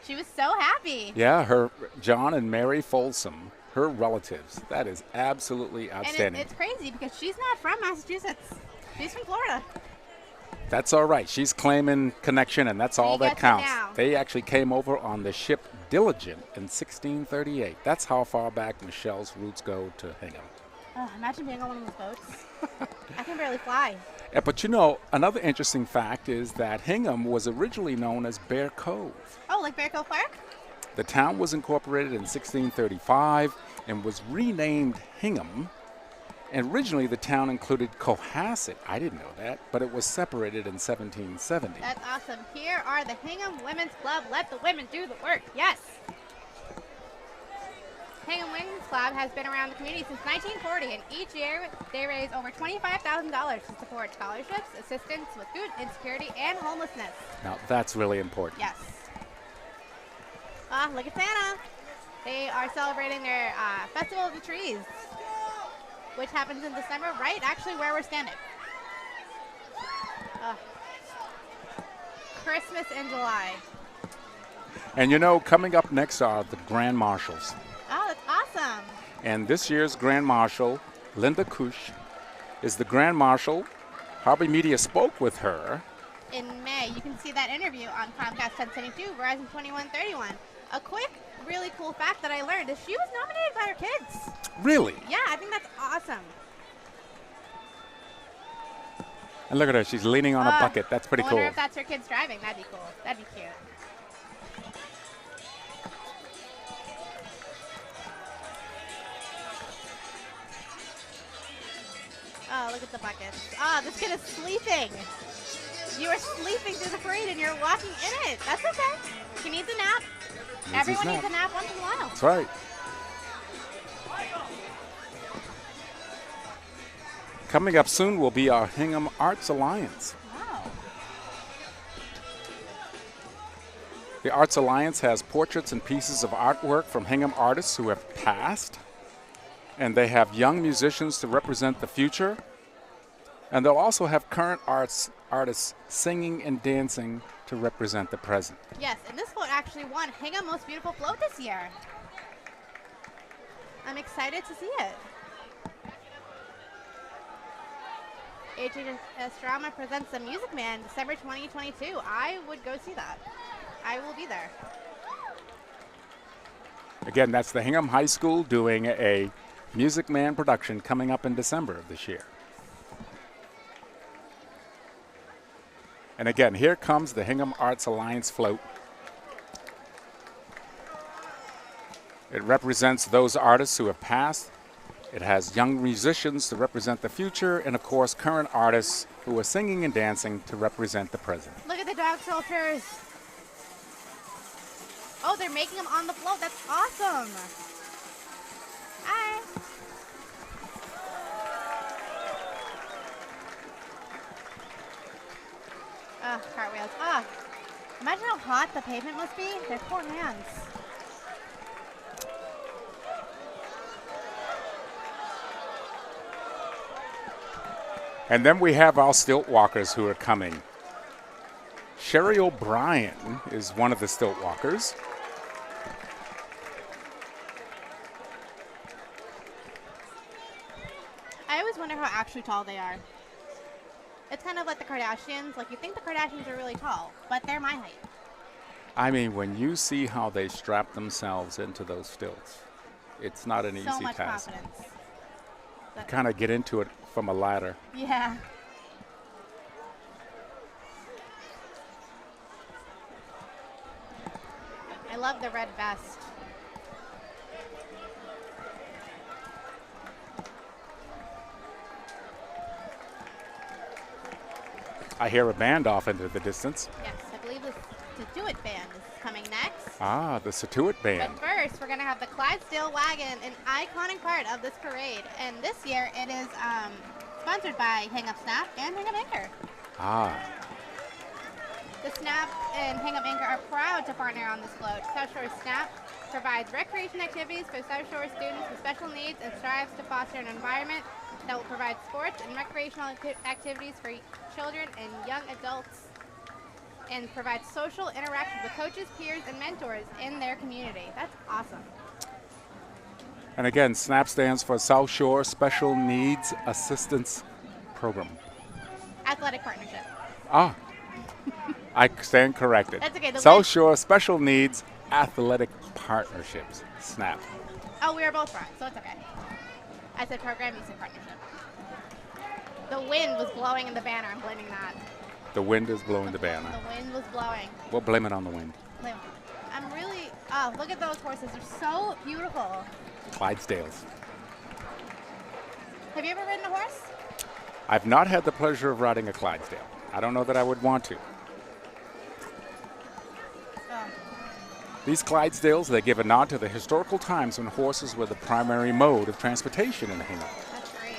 She was so happy. Yeah, her John and Mary Folsom, her relatives. That is absolutely outstanding. And it's crazy because she's not from Massachusetts. She's from Florida. That's all right. She's claiming connection, and that's all that counts. They actually came over on the ship Diligent in 1638. That's how far back Michelle's roots go to Hingham. Imagine being on one of those boats. I can barely fly. But you know, another interesting fact is that Hingham was originally known as Bear Cove. Oh, like Bear Cove Park? The town was incorporated in 1635 and was renamed Hingham. And originally, the town included Cohasset. I didn't know that, but it was separated in 1770. That's awesome. Here are the Hingham Women's Club. Let the women do the work. Yes. Hingham Women's Club has been around the community since 1940, and each year they raise over $25,000 to support scholarships, assistance with food insecurity, and homelessness. Now, that's really important. Yes. Look at Santa. They are celebrating their Festival of the Trees, which happens in December, right actually where we're standing. Christmas in July. And you know, coming up next are the Grand Marshals. Oh, that's awesome. And this year's Grand Marshal, Linda Cush, is the Grand Marshal. Harbor Media spoke with her. In May, you can see that interview on Comcast 1072, Verizon 2131. A quick, really cool fact that I learned is she was nominated by her kids. Really? Yeah, I think that's awesome. And look at her, she's leaning on a bucket. That's pretty cool. I wonder if that's her kids driving. That'd be cool. That'd be cute. Oh, look at the buckets. Oh, this kid is sleeping. You are sleeping through the parade and you're walking in it. That's okay. He needs a nap. Everyone needs a nap once in a while. That's right. Coming up soon will be our Hingham Arts Alliance. Wow. The Arts Alliance has portraits and pieces of artwork from Hingham artists who have passed. And they have young musicians to represent the future. And they'll also have current artists singing and dancing to represent the present. Yes, and this float actually won Hingham Most Beautiful Float this year. I'm excited to see it. HHS Drama presents The Music Man, December 2022. I would go see that. I will be there. Again, that's the Hingham High School doing a Music Man production coming up in December of this year. And again, here comes the Hingham Arts Alliance float. It represents those artists who have passed. It has young musicians to represent the future, and of course, current artists who are singing and dancing to represent the present. Look at the dog sculptures. Oh, they're making them on the float. That's awesome. Hi. Cartwheels. Imagine how hot the pavement must be. Their poor hands. And then we have our stilt walkers who are coming. Sherry O'Brien is one of the stilt walkers. I always wonder how actually tall they are. It's kind of like the Kardashians. Like, you think the Kardashians are really tall, but they're my height. I mean, when you see how they strap themselves into those stilts, it's not an easy task. So much confidence. You kind of get into it from a ladder. Yeah. I love the red vest. I hear a band off into the distance. Yes, I believe this Situate Band is coming next. Ah, the Situate Band. But first, we're going to have the Clydesdale Wagon, an iconic part of this parade. And this year, it is sponsored by Hingham Snap and Hingham Anchor. Ah, The Snap and Hingham Anchor are proud to partner on this float. South Shore Snap provides recreation activities for South Shore students with special needs and strives to foster an environment that will provide sports and recreational activities for children and young adults and provide social interactions with coaches, peers, and mentors in their community. That's awesome. and again, SNAP stands for South Shore Special Needs Assistance Program. Athletic partnership. Ah, I stand corrected. That's okay. South Shore Special Needs Athletic Partnerships, SNAP. Oh, we were both wrong, so it's okay. I said program, you said partnership. The wind was blowing in the banner. I'm blaming that. The wind is blowing the banner. The wind was blowing. We'll blame it on the wind. I'm really, oh, look at those horses. They're so beautiful. Clydesdales. Have you ever ridden a horse? I've not had the pleasure of riding a Clydesdale. I don't know that I would want to. Oh. These Clydesdales, they give a nod to the historical times when horses were the primary mode of transportation in Hingham. That's great.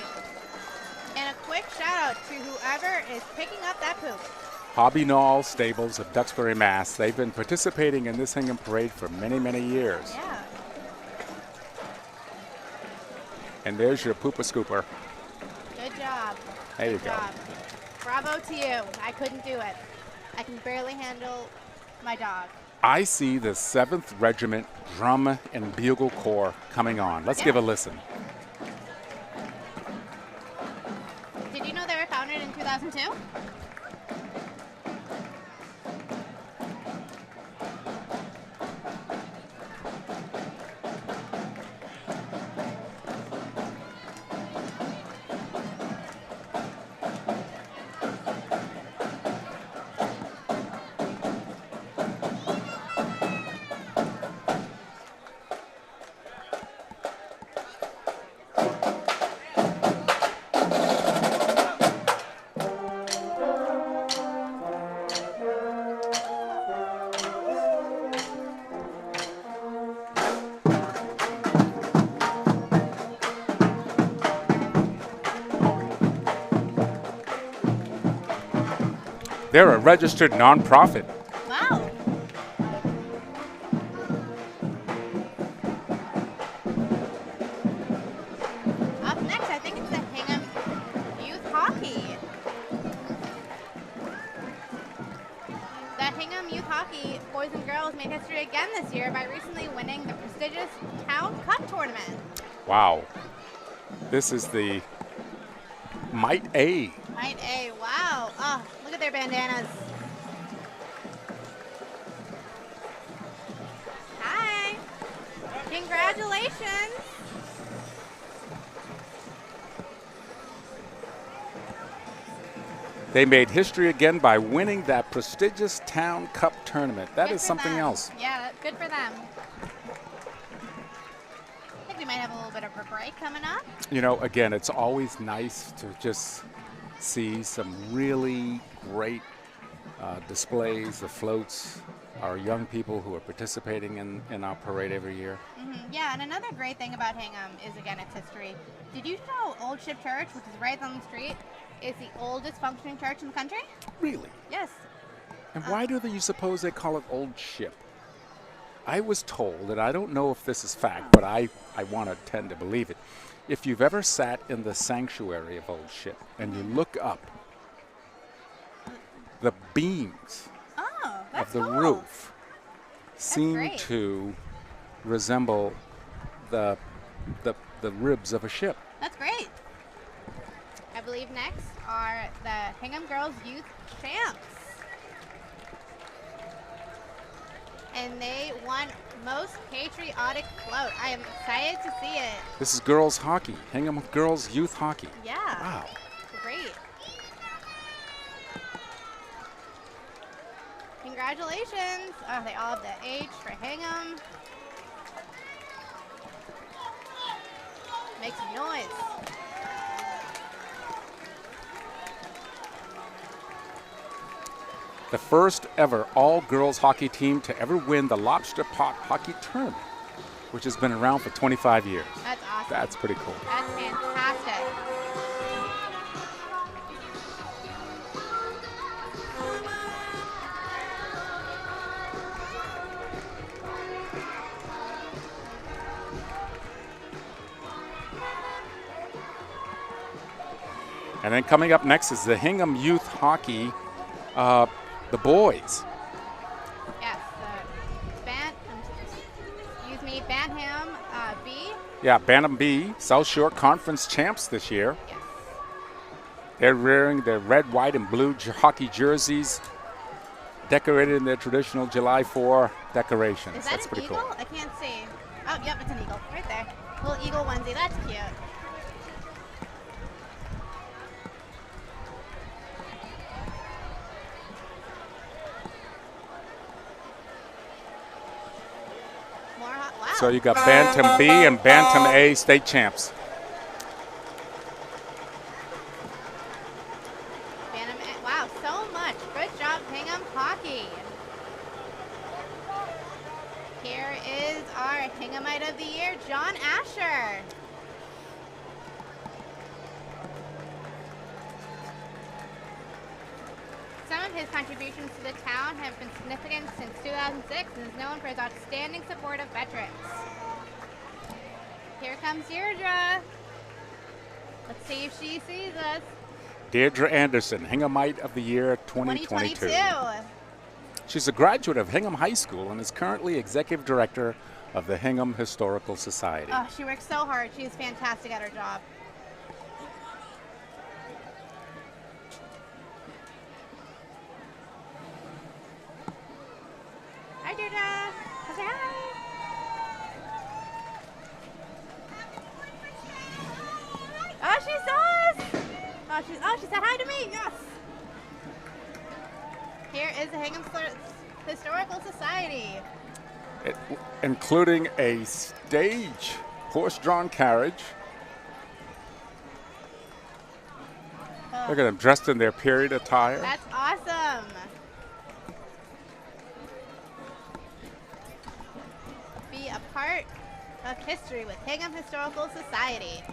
And a quick shout out to whoever is picking up that poop. Hobby Knoll Stables of Duxbury, Mass. They've been participating in this Hingham Parade for many, many years. Yeah. And there's your pooper scooper. Good job. There you Good go. job. Bravo to you. I couldn't do it. I can barely handle my dog. I see the 7th Regiment Drum and Bugle Corps coming on. Let's give a listen. Did you know they were founded in 2002? They're a registered nonprofit. Wow. Up next, I think it's the Hingham Youth Hockey. The Hingham Youth Hockey boys and girls made history again this year by recently winning the prestigious Town Cup tournament. Wow. This is the Might A. Might A, wow. Oh, look at their bandanas. Hi. Congratulations. They made history again by winning that prestigious Town Cup tournament. That Good is for something them. else. Yeah, good for them. I think we might have a little bit of a break coming up. You know, again, it's always nice to just see some really great displays, the floats, our young people who are participating in our parade every year. Yeah, and another great thing about Hingham is, again, its history. Did you know Old Ship Church, which is right on the street, is the oldest functioning church in the country? Really? Yes. And why do you suppose they call it Old Ship? I was told, and I don't know if this is fact, but I want to tend to believe it. If you've ever sat in the sanctuary of Old Ship and you look up, the beams of the roof seem great. to resemble the ribs of a ship. That's great. I believe next are the Hingham Girls Youth Champs. And they won Most Patriotic Float. I am excited to see it. This is girls hockey, Hingham Girls Youth Hockey. Yeah. Wow. Great. Congratulations. Oh, they all have the H for Hingham. Make some noise. the first ever all-girls hockey team to ever win the Lobster Pot Hockey Tournament, which has been around for 25 years. That's awesome. That's pretty cool. That's fantastic. And then coming up next is the Hingham Youth Hockey, the boys. Yes, Bantam B. Yeah, Bantam B, South Shore Conference champs this year. Yes. They're wearing their red, white, and blue hockey jerseys, decorated in their traditional July 4 decorations. Is that That's an pretty eagle? cool. I can't see. Oh, yep, it's an eagle right there. Little eagle onesie. That's cute. Wow. So you got Bantam B and Bantam A state champs. Bantam A. Wow, so much. Good job, Hingham Hockey. Here is our Hinghamite of the Year, John Asher. Some of his contributions to the town have been significant since 2006 and is known for his outstanding support of veterans. Here comes Deirdre. Let's see if she sees us. Deirdre Anderson, Hinghamite of the Year 2022. She's a graduate of Hingham High School and is currently executive director of the Hingham Historical Society. Oh, she works so hard. She is fantastic at her job. Hi, Deirdre. Say hi. Oh, she saw us. Oh, she said hi to me. Yes. Here is the Hingham Historical Society. Including a stage horse-drawn carriage. Look at them dressed in their period attire. That's awesome. Be a part of history with Hingham Historical Society.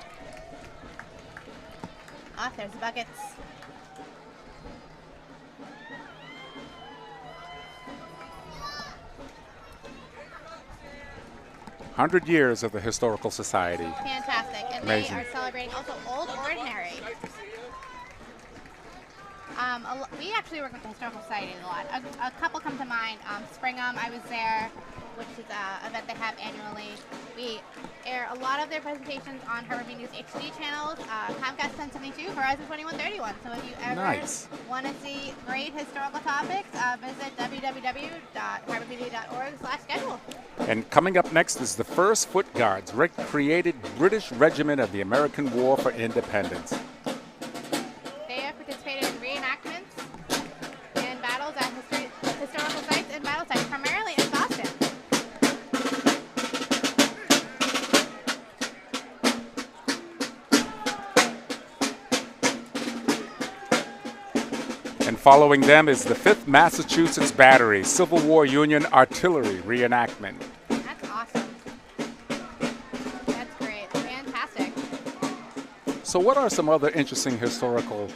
Ah, there's buckets. "100 years of the Historical Society." Fantastic. And Amazing. They are celebrating also Old Ordinary. We actually work with the Historical Society a lot. A couple come to mind. Springham, I was there, which is an event they have annually. We air a lot of their presentations on Harbor Media's HD channels, Comcast 1072, Verizon 2131. So if you ever want to see great historical topics, visit www.harbormedia.org/schedule. And coming up next is the first Foot Guards, created British Regiment of the American War for Independence. They have participated in reenactments and battles at historical sites and battle sites, primarily in Boston. And following them is the 5th Massachusetts Battery, Civil War Union Artillery reenactment. That's awesome. That's great. Fantastic. So what are some other interesting historical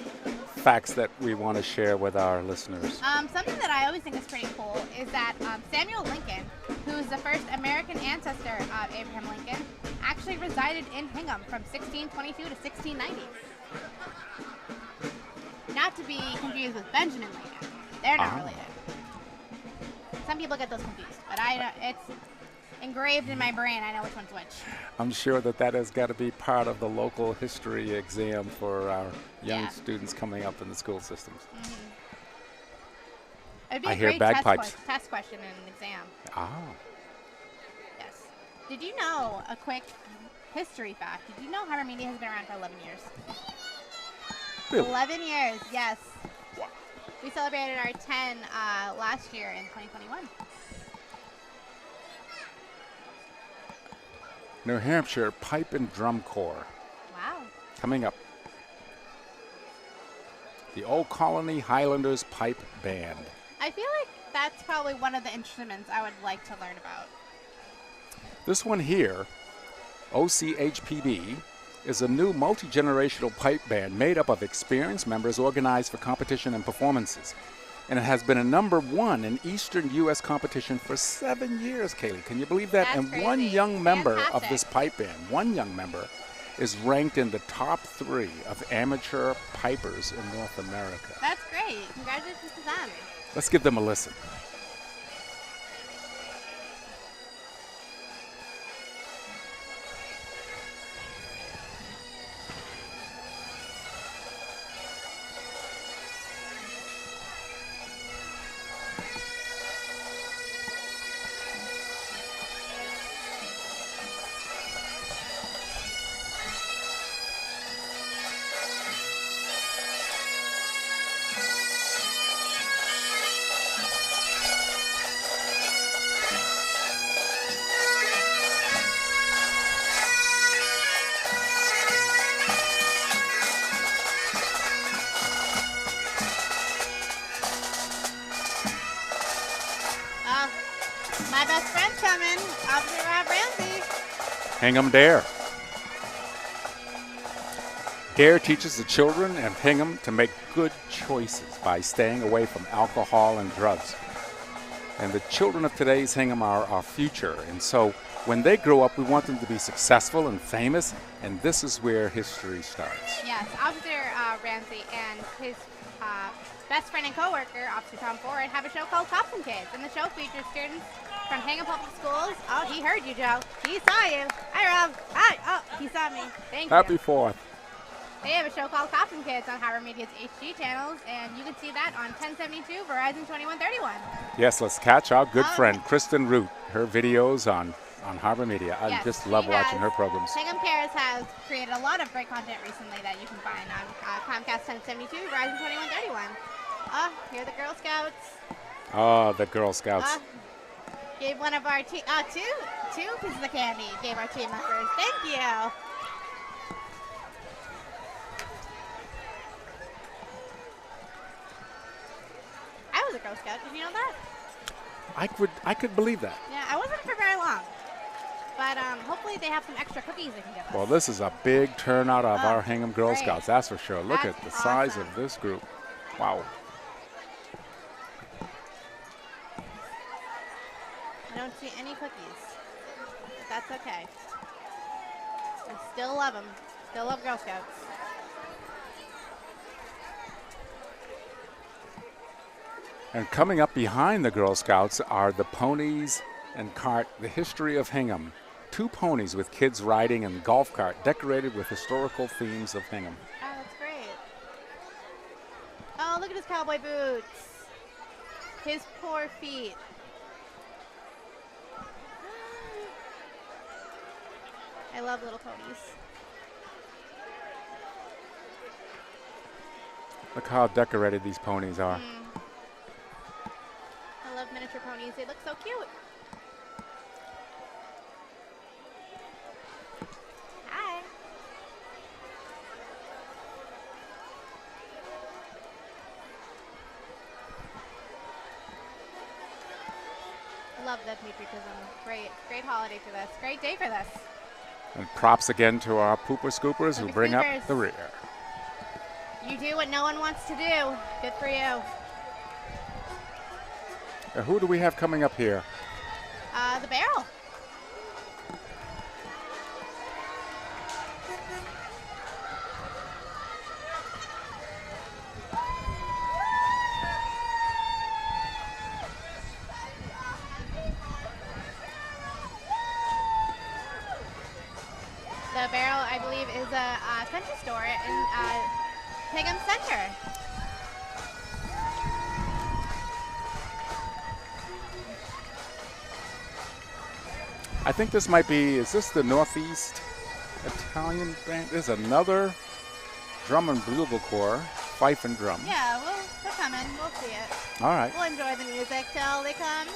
facts that we want to share with our listeners? Something that I always think is pretty cool is that Samuel Lincoln, who is the first American ancestor of Abraham Lincoln, actually resided in Hingham from 1622 to 1690. Not to be confused with Benjamin Lincoln. They're not related. Some people get those confused, but it's engraved in my brain. I know which one's which. I'm sure that has got to be part of the local history exam for our young students coming up in the school systems. Mm-hmm. It'd be I a hear great bagpipes. test question in an exam. Ah. Yes. Did you know, a quick history fact, did you know Harbor Media has been around for 11 years? Really? 11 years, yes. Wow. We celebrated our 10 last year in 2021. New Hampshire Pipe and Drum Corps. Wow. Coming up. The Old Colony Highlanders Pipe Band. I feel like that's probably one of the instruments I would like to learn about. This one here, OCHPB, is a new multi-generational pipe band made up of experienced members organized for competition and performances. And it has been a #1 in Eastern U.S. competition for 7 years, Kaylee. Can you believe that? That's And crazy. one young member of Fantastic. this pipe band, one young member, is ranked in the top 3 of amateur pipers in North America. That's great. Congratulations to them. Let's give them a listen. My best friend's coming, Officer Rob Ramsey. Hingham Dare. Dare teaches the children of Hingham to make good choices by staying away from alcohol and drugs. And the children of today's Hingham are our future. And so when they grow up, we want them to be successful and famous. And this is where history starts. Yes, Officer Ramsey and his best friend and co-worker, Officer Tom Ford, have a show called Cops and Kids. And the show features students from Hingham Public Schools. Oh, he heard you, Joe. He saw you. Hi, Rob. Hi. Oh, he saw me. Thank Happy you. 4th. They have a show called Cops and Kids on Harbor Media's HD channels, and you can see that on 1072 Verizon 2131. Yes, let's catch our good Oh. friend, Kristen Root, her videos on Harbor Media. I Yes, just love she watching her has- programs. Hingham Cares has created a lot of great content recently that you can find on Comcast 1072, Verizon 2131. Here are the Girl Scouts. Oh, the Girl Scouts. Gave one of our two pieces of candy. Gave our team members. Thank you. I was a Girl Scout. Did you know that? I could believe that. Yeah, I wasn't for very long. But hopefully they have some extra cookies they can give us. Well, this is a big turnout of our Hingham Girl great. Scouts, that's for sure. Look That's at the size awesome. of this group. Wow. I don't see any cookies. But that's okay. I still love them. Still love Girl Scouts. And coming up behind the Girl Scouts are the ponies and cart, the history of Hingham. 2 ponies with kids riding and golf cart decorated with historical themes of Hingham. Oh, that's great. Oh, look at his cowboy boots. His poor feet. I love little ponies. Look how decorated these ponies are. I love miniature ponies. They look so cute. Hi. Love the patriotism. Great holiday for this. Great day for this. And props again to our pooper scoopers who Pooper bring up scoopers. the rear. You do what no one wants to do. Good for you. Who do we have coming up here? The barrel. The barrel, I believe, is a country store in Hingham Center. I think this might be, is this the Northeast Italian band? There's another drum and bugle corps, fife and drum. Yeah, well, they're coming. We'll see it. All right. We'll enjoy the music till they come.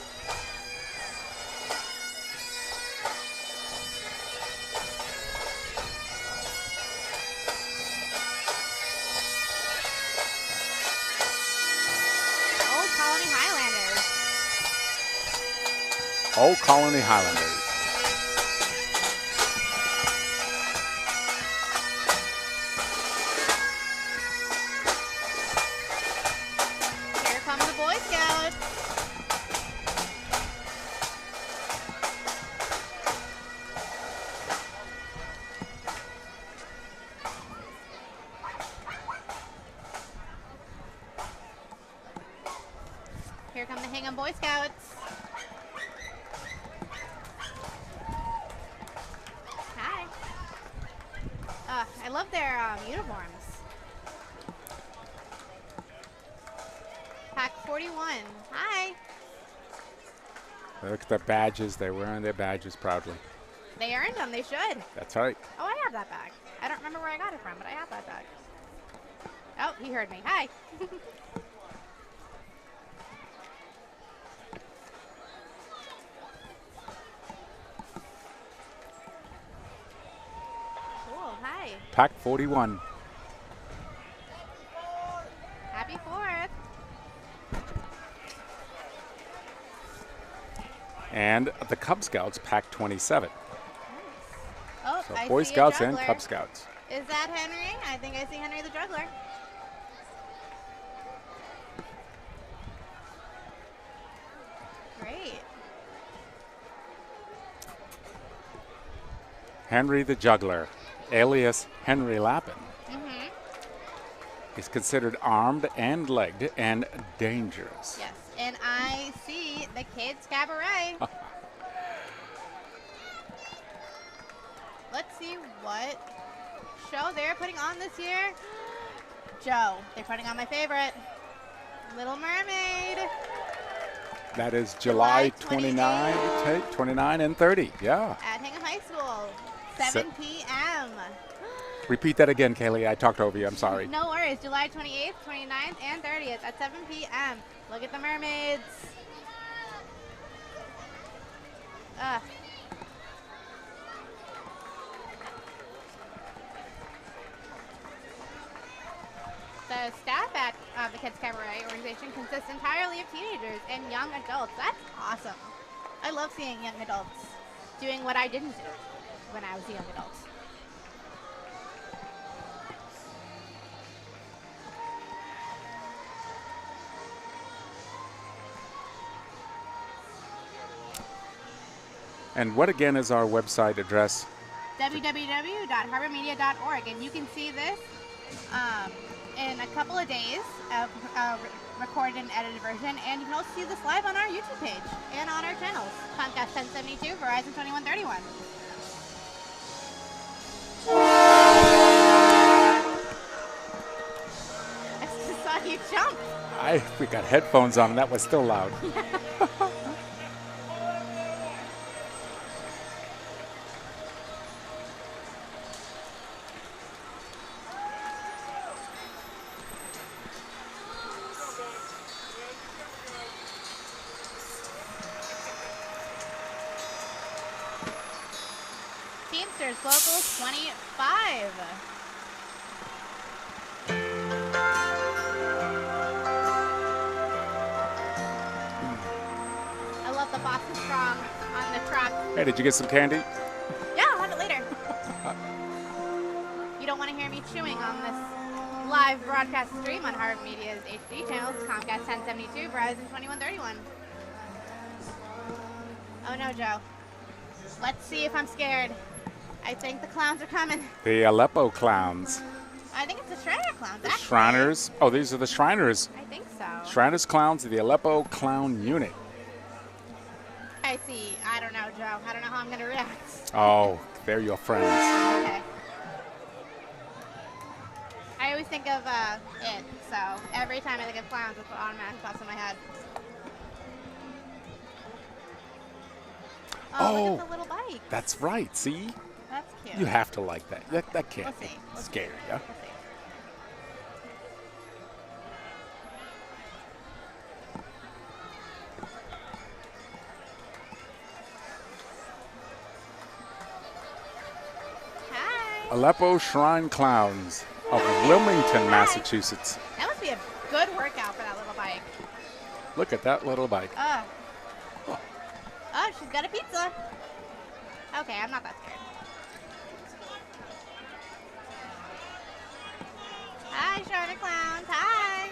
Old Colony Highland. Old Colony Highlanders. Here come the Boy Scouts. Here come the Hingham Boy Scouts. Hi. I love their uniforms. Pack 41. Hi. Look at their badges. They're wearing their badges proudly. They earned them. They should. That's right. Oh, I have that bag. I don't remember where I got it from, but I have that bag. Oh, he heard me. Hi. Cool. Hi. Pack 41. Happy 4th. And the Cub Scouts, Pack 27. Oh, So I Boy see a Scouts and juggler. Cub Scouts. Is that Henry? I think I see Henry the juggler. Great. Henry the Juggler, alias Henry Lappin, Mm-hmm. is considered armed and legged and dangerous. Yes. And I see the Kids Cabaret. Let's see what show they're putting on this year. Joe, they're putting on my favorite, Little Mermaid. That is July July 29 and 30. Yeah. At Hingham High School, 7 p.m. Repeat that again, Kaylee. I talked over you. I'm sorry. No worries. July 28th, 29th, and 30th at 7 p.m. Look at the mermaids. The staff at the Kids Cabaret organization consists entirely of teenagers and young adults. That's awesome. I love seeing young adults doing what I didn't do when I was a young adult. And what again is our website address? www.harbormedia.org, and you can see this in a couple of days of recorded and edited version, and you can also see this live on our YouTube page and on our channels, Comcast 1072, Verizon 2131. I just saw you jump. We got headphones on, and that was still loud. Teamsters Local 25. I love the Boston Strong on the truck. Hey, did you get some candy? Yeah, I'll have it later. You don't want to hear me chewing on this live broadcast stream on Harbor Media's HD channels, Comcast 1072, Verizon 2131. Oh no, Joe. Let's see if I'm scared. I think the clowns are coming. The Aleppo Clowns. I think it's the Shriner clowns, The actually. Shriners. Oh, these are the Shriners. I think so. Shriners Clowns of the Aleppo Clown Unit. I see. I don't know, Joe. I don't know how I'm going to react. Oh, they're your friends. Okay. I always think of it, so every time I think of clowns, that's what automatically pops in my head. Oh, look at the little bike. That's right. See? That's cute. You have to like that. That can't We'll be see. We'll scary, see. yeah? We'll see. Hi. Aleppo Shrine Clowns of Wilmington, Massachusetts. That must be a good workout for that little bike. Look at that little bike. she's got a pizza. Okay, I'm not that scared. Hi, Charlotte Clowns. Hi.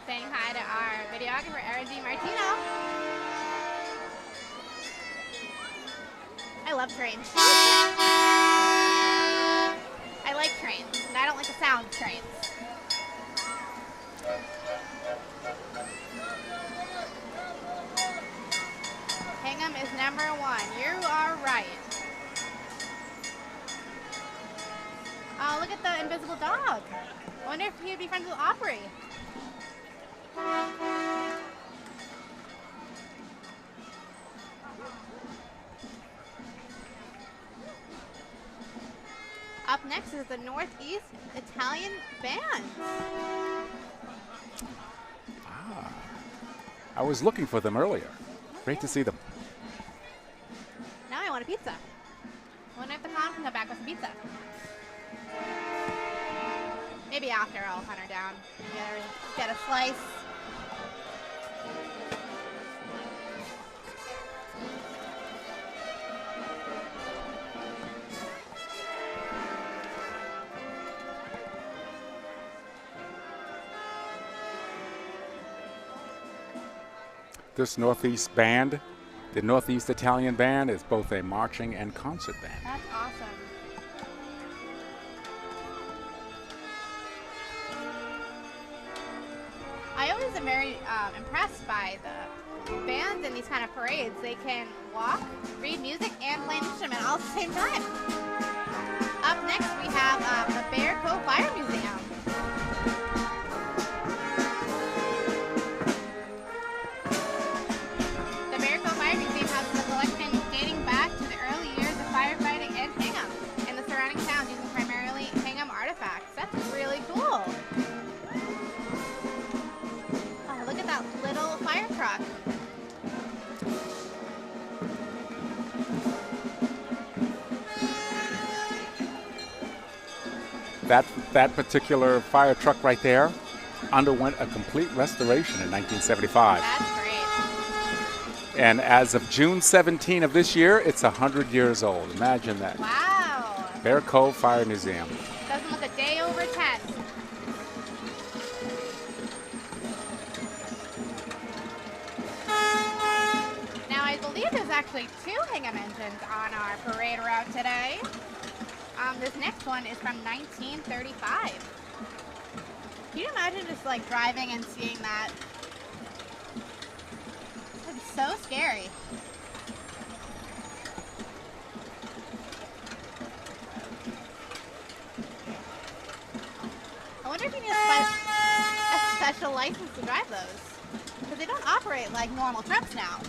Saying hi to our videographer, Erin D. Martino. I love trains. I like trains, and I don't like the sound of trains. Hingham is #1. You are right. Oh, look at the invisible dog. I wonder if he'd be friends with Aubrey. Up next is the Northeast Italian Band. I was looking for them earlier. Great to see them. Now I want a pizza. I wonder if the con can come back with a pizza. Maybe after I'll hunt her down. Get a slice. This Northeast band, the Northeast Italian Band, is both a marching and concert band. That's awesome. I always am very impressed by the bands in these kind of parades. They can walk, read music, and play an instrument all at the same time. Up next, we have the Bear Cove Fire Museum. The Bear Cove Fire Museum has a collection dating back to the early years of firefighting in Hingham and the surrounding towns using primarily Hingham artifacts. That's really cool. Oh, look at that little fire truck. That particular fire truck right there underwent a complete restoration in 1975. That's great. And as of June 17 of this year, it's 100 years old. Imagine that. Wow. Bear Cove Fire Museum. Doesn't look a day over 10. Now I believe there's actually 2 Hingham engines on our parade route today. This next one is from 1935. Can you imagine just like driving and seeing that? It's so scary. I wonder if you need a special license to drive those. Because they don't operate like normal trucks now.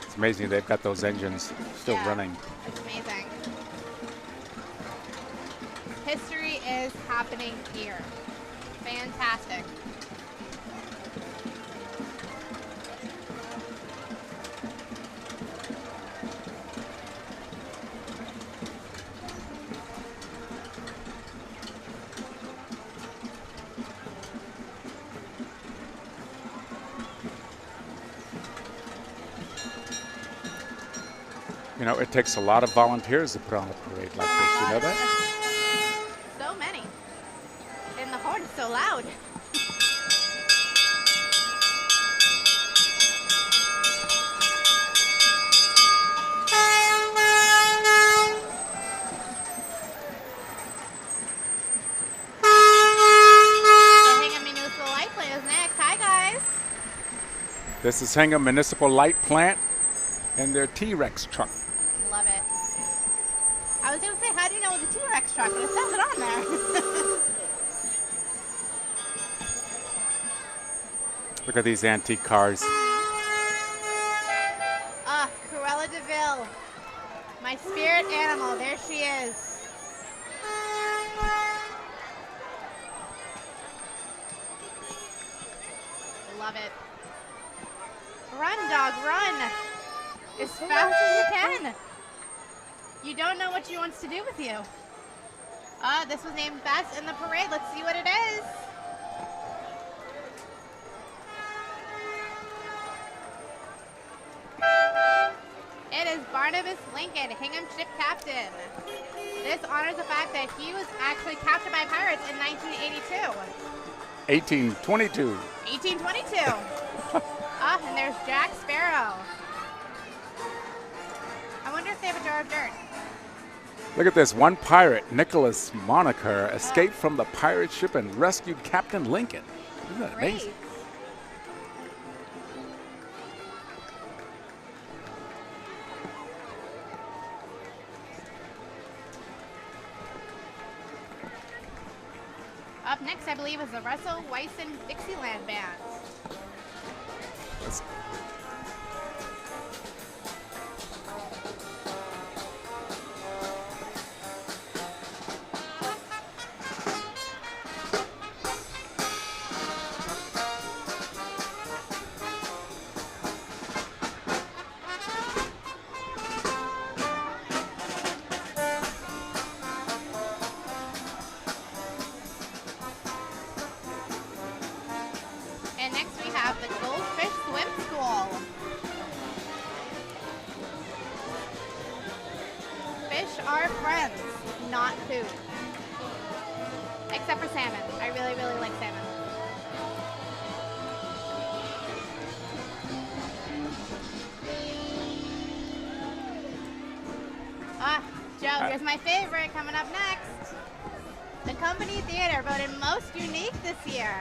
It's amazing they've got those engines still running. It's amazing. History is happening here. Fantastic. You know, it takes a lot of volunteers to put on a parade like this. You know that? So many. And the horn is so loud. The Hingham Municipal Light Plant is next. Hi, guys. This is Hingham Municipal Light Plant and their T-Rex truck. Love it. I was going to say, how do you know it's a T-Rex truck? But it says it on there. Look at these antique cars. Cruella DeVille. My spirit animal. There she is. Love it. Run, dog, run. As fast as you can. You don't know what she wants to do with you. This was named best in the parade. Let's see what it is. it is Barnabas Lincoln, Hingham ship captain. This honors the fact that he was actually captured by pirates in 1982. 1822. 1822. And there's Jack Sparrow. I wonder if they have a jar of dirt. Look at this. One pirate, Nicholas Moniker, escaped from the pirate ship and rescued Captain Lincoln. Isn't that amazing? Up next, I believe, is the Russell Wyson Dixieland Band. And next we have the Goldfish Swim School. Fish are friends, not food. Except for salmon. I really, really like salmon. Joe, here's my favorite coming up next. The Company Theater voted most unique this year.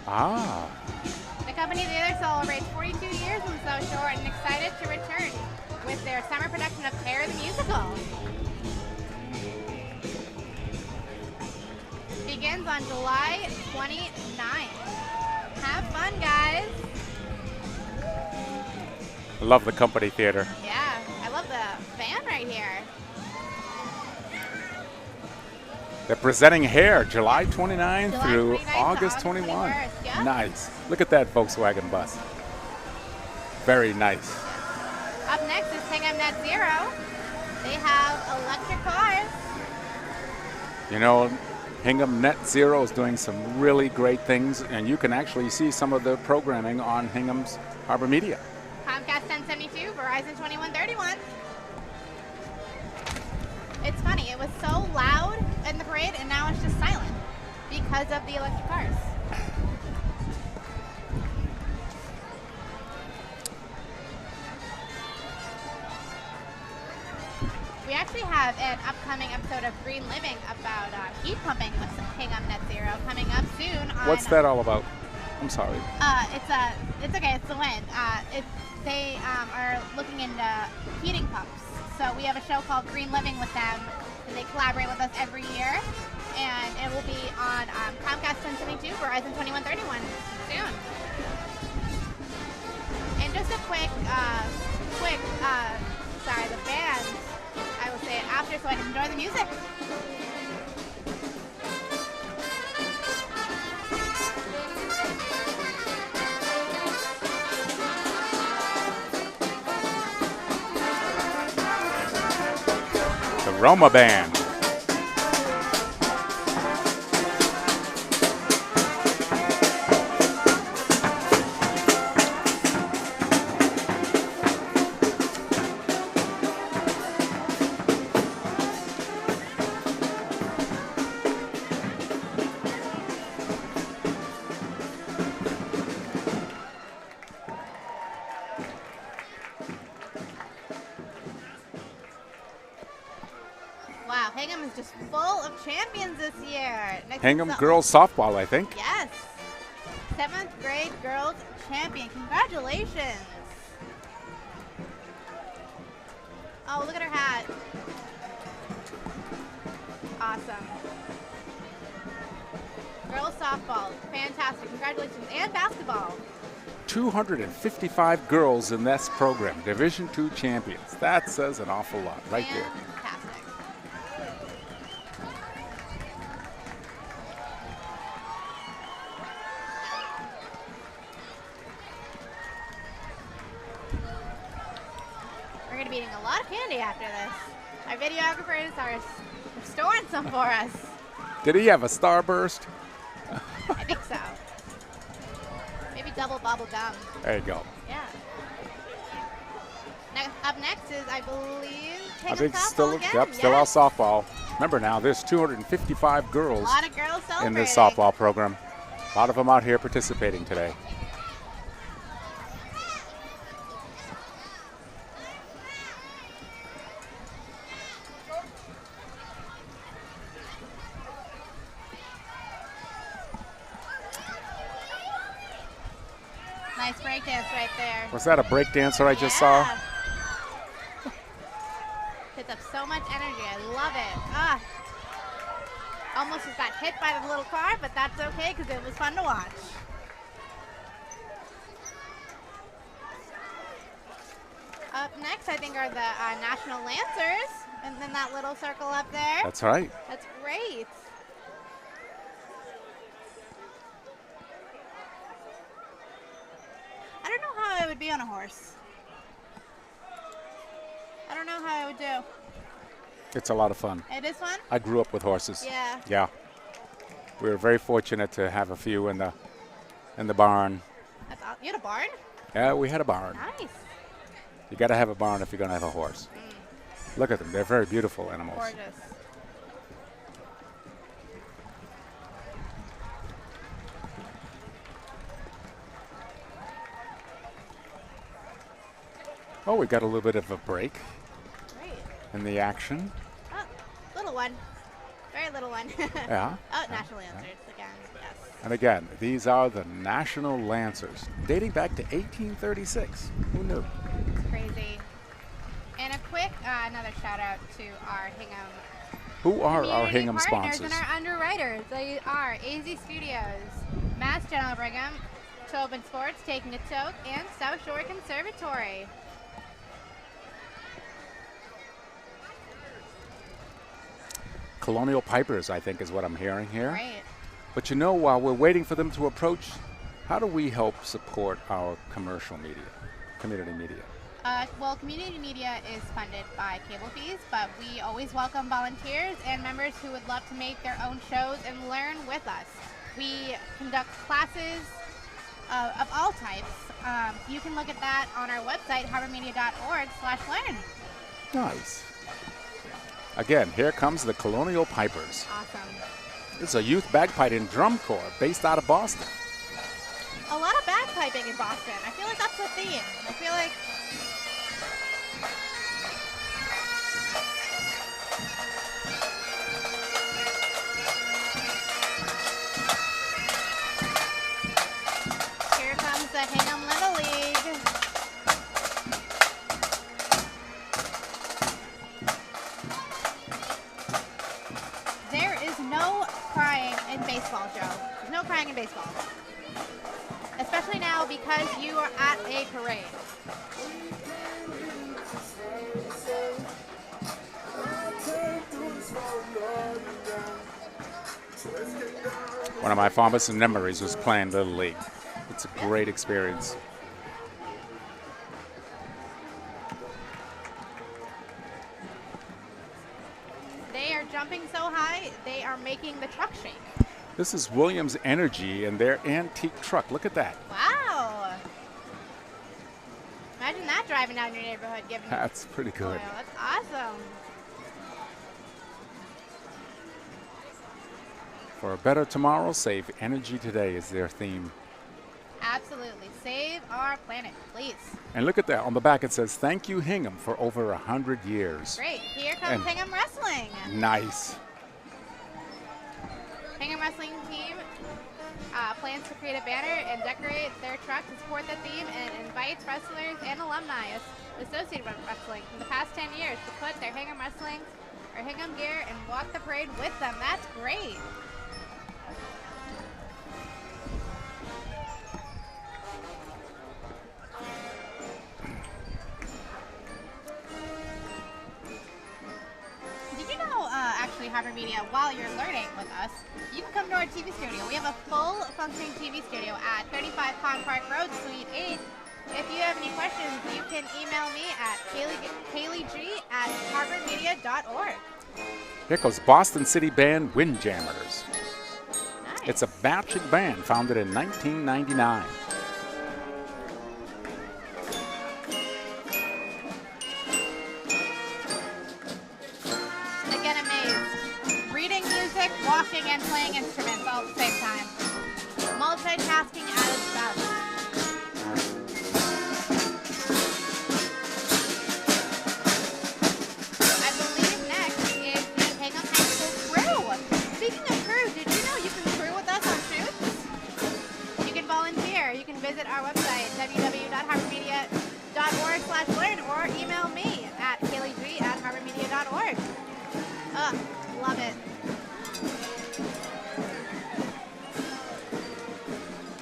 The Company Theater celebrates 42 years in South Shore and excited to return with their summer production of Terror the Musical. Begins on July 29th. Have fun, guys. I love the Company Theater. Yeah, I love the band right here. They're presenting Hair July 29 July through 29th to August August 21. 21st, yeah. Nice. Look at that Volkswagen bus. Very nice. Up next is Hingham Net Zero. They have electric cars. You know, Hingham Net Zero is doing some really great things, and you can actually see some of the programming on Hingham's Harbor Media. Comcast 1072, Verizon 2131. It's funny, it was so loud in the parade and now it's just silent because of the electric cars. We actually have an upcoming episode of Green Living about heat pumping with Hingham Net Zero coming up soon. What's that all about? I'm sorry. It's okay, it's the wind. They are looking into heating pumps. So we have a show called Green Living with them, and they collaborate with us every year. And it will be on Comcast 1072, Verizon 2131 soon. And just a quick, sorry, the band, I will say it after so I can enjoy the music. The Roma Band. Wow, Hingham is just full of champions this year. Next Hingham is girls softball, I think. Yes. 7th grade girls champion. Congratulations. Oh, look at her hat. Awesome. Girls softball. Fantastic. Congratulations. And basketball. 255 girls in this program, Division II champions. That says an awful lot right there. Fantastic. We're going to be eating a lot of candy after this. Our videographers are storing some for us. Did he have a starburst? I think so. Maybe double bubble gum. There you go. Yeah. Up next is, I believe, I Hingham think softball again. still our Yes. softball. Remember now, there's 255 A girls lot of girls celebrating. in this softball program. A lot of them out here participating today. Nice break dance right there. Was that a break dancer I just saw? Picks up so much energy. I love it. Ah. Almost just got hit by the little car, but that's okay because it was fun to watch. Up next, I think, are the National Lancers, and then that little circle up there. That's right. That's great. I don't know how I would be on a horse. I don't know how I would do. It's a lot of fun. It is fun? I grew up with horses. Yeah. Yeah. We were very fortunate to have a few in the barn. That's you had a barn? Yeah, we had a barn. Nice. You got to have a barn if you're going to have a horse. Look at them. They're very beautiful animals. Gorgeous. Oh, we got a little bit of a break Great. in the action. Oh, little one. Very little one. Yeah. Oh, National Lancers again. Yes. And again, these are the National Lancers, dating back to 1836. Who knew? It's crazy. And a quick another shout out to our Hingham Who are our community Hingham partners sponsors? and our underwriters. They are AZ Studios, Mass General Brigham, Tobin Sports, Taking a Toke, and South Shore Conservatory. Colonial Pipers, I think, is what I'm hearing here. Right. But you know, while we're waiting for them to approach, how do we help support our commercial media, community media? Well, community media is funded by cable fees, but we always welcome volunteers and members who would love to make their own shows and learn with us. We conduct classes of all types. You can look at that on our website, harbormedia.org/learn. Nice. Again, here comes the Colonial Pipers. Awesome. It's a youth bagpipe and drum corps based out of Boston. A lot of bagpiping in Boston. I feel like that's the theme. I feel like here comes the Hingham Little League. There is no crying in baseball, Joe. There's no crying in baseball. Especially now because you are at a parade. One of my fondest memories was playing Little League. It's a great experience. They are jumping so high, they are making the truck shake. This is Williams Energy and their antique truck. Look at that. Wow. Imagine that driving down your neighborhood giving That's pretty good. oil. That's awesome. For a better tomorrow, save energy today is their theme. Absolutely. Save our planet, please. And look at that. On the back it says, "Thank you, Hingham, for over 100 years." Great. Here comes And- Hingham Wrestling. Nice. Hingham Wrestling team plans to create a banner and decorate their truck to support the theme and invites wrestlers and alumni associated with wrestling from the past 10 years to put their Hingham Wrestling or Hingham gear and walk the parade with them. That's great. Did you know, actually, Harbor Media, while you're learning with us, you can come to our TV studio. We have a full functioning TV studio at 35 Pond Park Road, Suite 8. If you have any questions, you can email me at kayleeg@harbormedia.org. Here goes Boston City Band Windjammers. Nice. It's a Baptist band founded in 1999. visit our website, www.harvardmedia.org/learn, or email me at kayleeg@harvardmedia.org. Love it.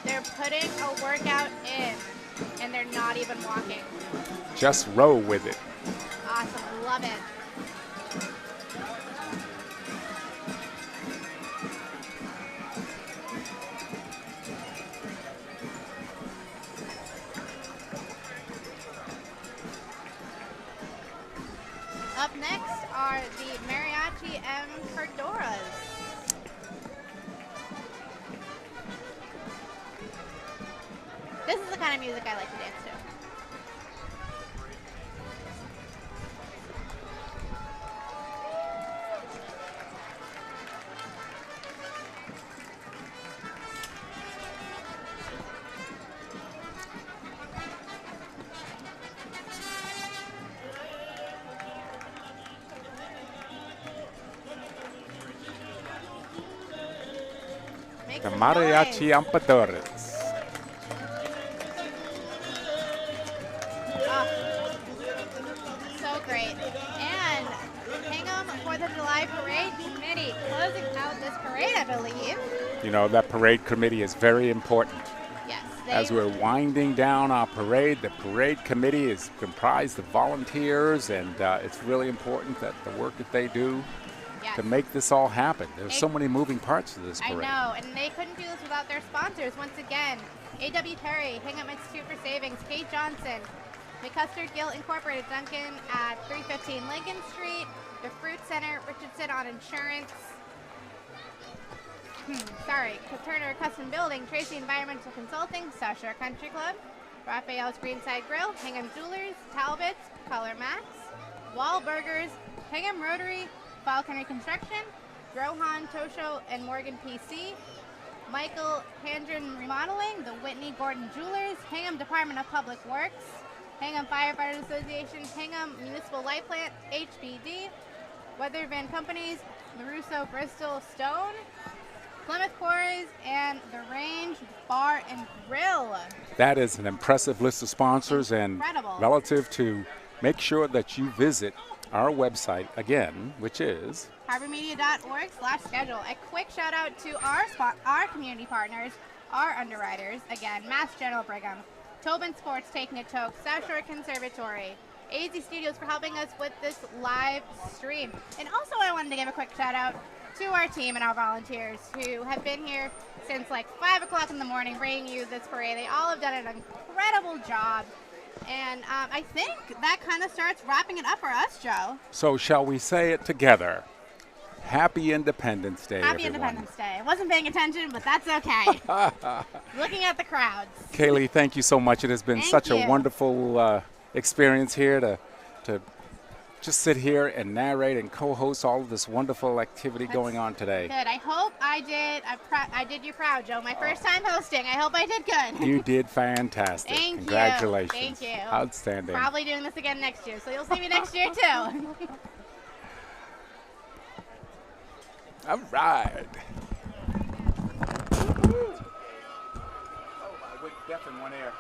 They're putting a workout in, and they're not even walking. Just roll with it. Awesome. Love it. Up next are the Mariachi M. Perdoras. This is the kind of music I like to dance to. Make The some Mariachi noise. Ampadoras. Oh, so great. And Hingham 4th of July Parade Committee closing out this parade, I believe. You know, that parade committee is very important. Yes. As we're winding down our parade, the parade committee is comprised of volunteers, and it's really important that the work that they do yes. to make this all happen. There's so many moving parts to this I parade. know, and they couldn't do this without their sponsors. Once again, A.W. Terry, Hingham Institute for Savings, Kate Johnson, McCusker Gill Incorporated, Duncan at 315 Lincoln Street, the Fruit Center, Richardson on Insurance, Turner Custom Building, Tracy Environmental Consulting, South Shore Country Club, Raphael's Greenside Grill, Hingham Jewelers, Talbot's, Color Max, Wahlburgers, Hingham Rotary, Falconry Construction, Rohan Tosho and Morgan PC, Michael Handren Remodeling, the Whitney Gordon Jewelers, Hingham Department of Public Works, Hingham Firefighters Association, Hingham Municipal Light Plant, HBD, Weather Van Companies, LaRusso Bristol Stone, Plymouth Quarries, and The Range Bar and Grill. That is an impressive list of sponsors. Incredible. And relative to make sure that you visit our website again, which is harvardmedia.org/schedule. A quick shout out to our community partners, our underwriters, again, Mass General Brigham, Tobin Sports Taking a Toke, South Shore Conservatory, AZ Studios for helping us with this live stream. And also I wanted to give a quick shout out to our team and our volunteers who have been here since like 5 o'clock in the morning bringing you this parade. They all have done an incredible job. And I think that kind of starts wrapping it up for us, Joe. So shall we say it together? Happy Independence Day, Happy everyone. Independence Day. I wasn't paying attention, but that's okay. Looking at the crowds. Kaylee, thank you so much. It has been such a wonderful experience here to just sit here and narrate and co-host all of this wonderful activity going on today. Good. I hope I did you proud, Joe. My first time hosting. I hope I did good. You did fantastic. Thank you. Congratulations. Thank you. Outstanding. Probably doing this again next year, so you'll see me next year too. All right. Oh, I went deaf in one ear.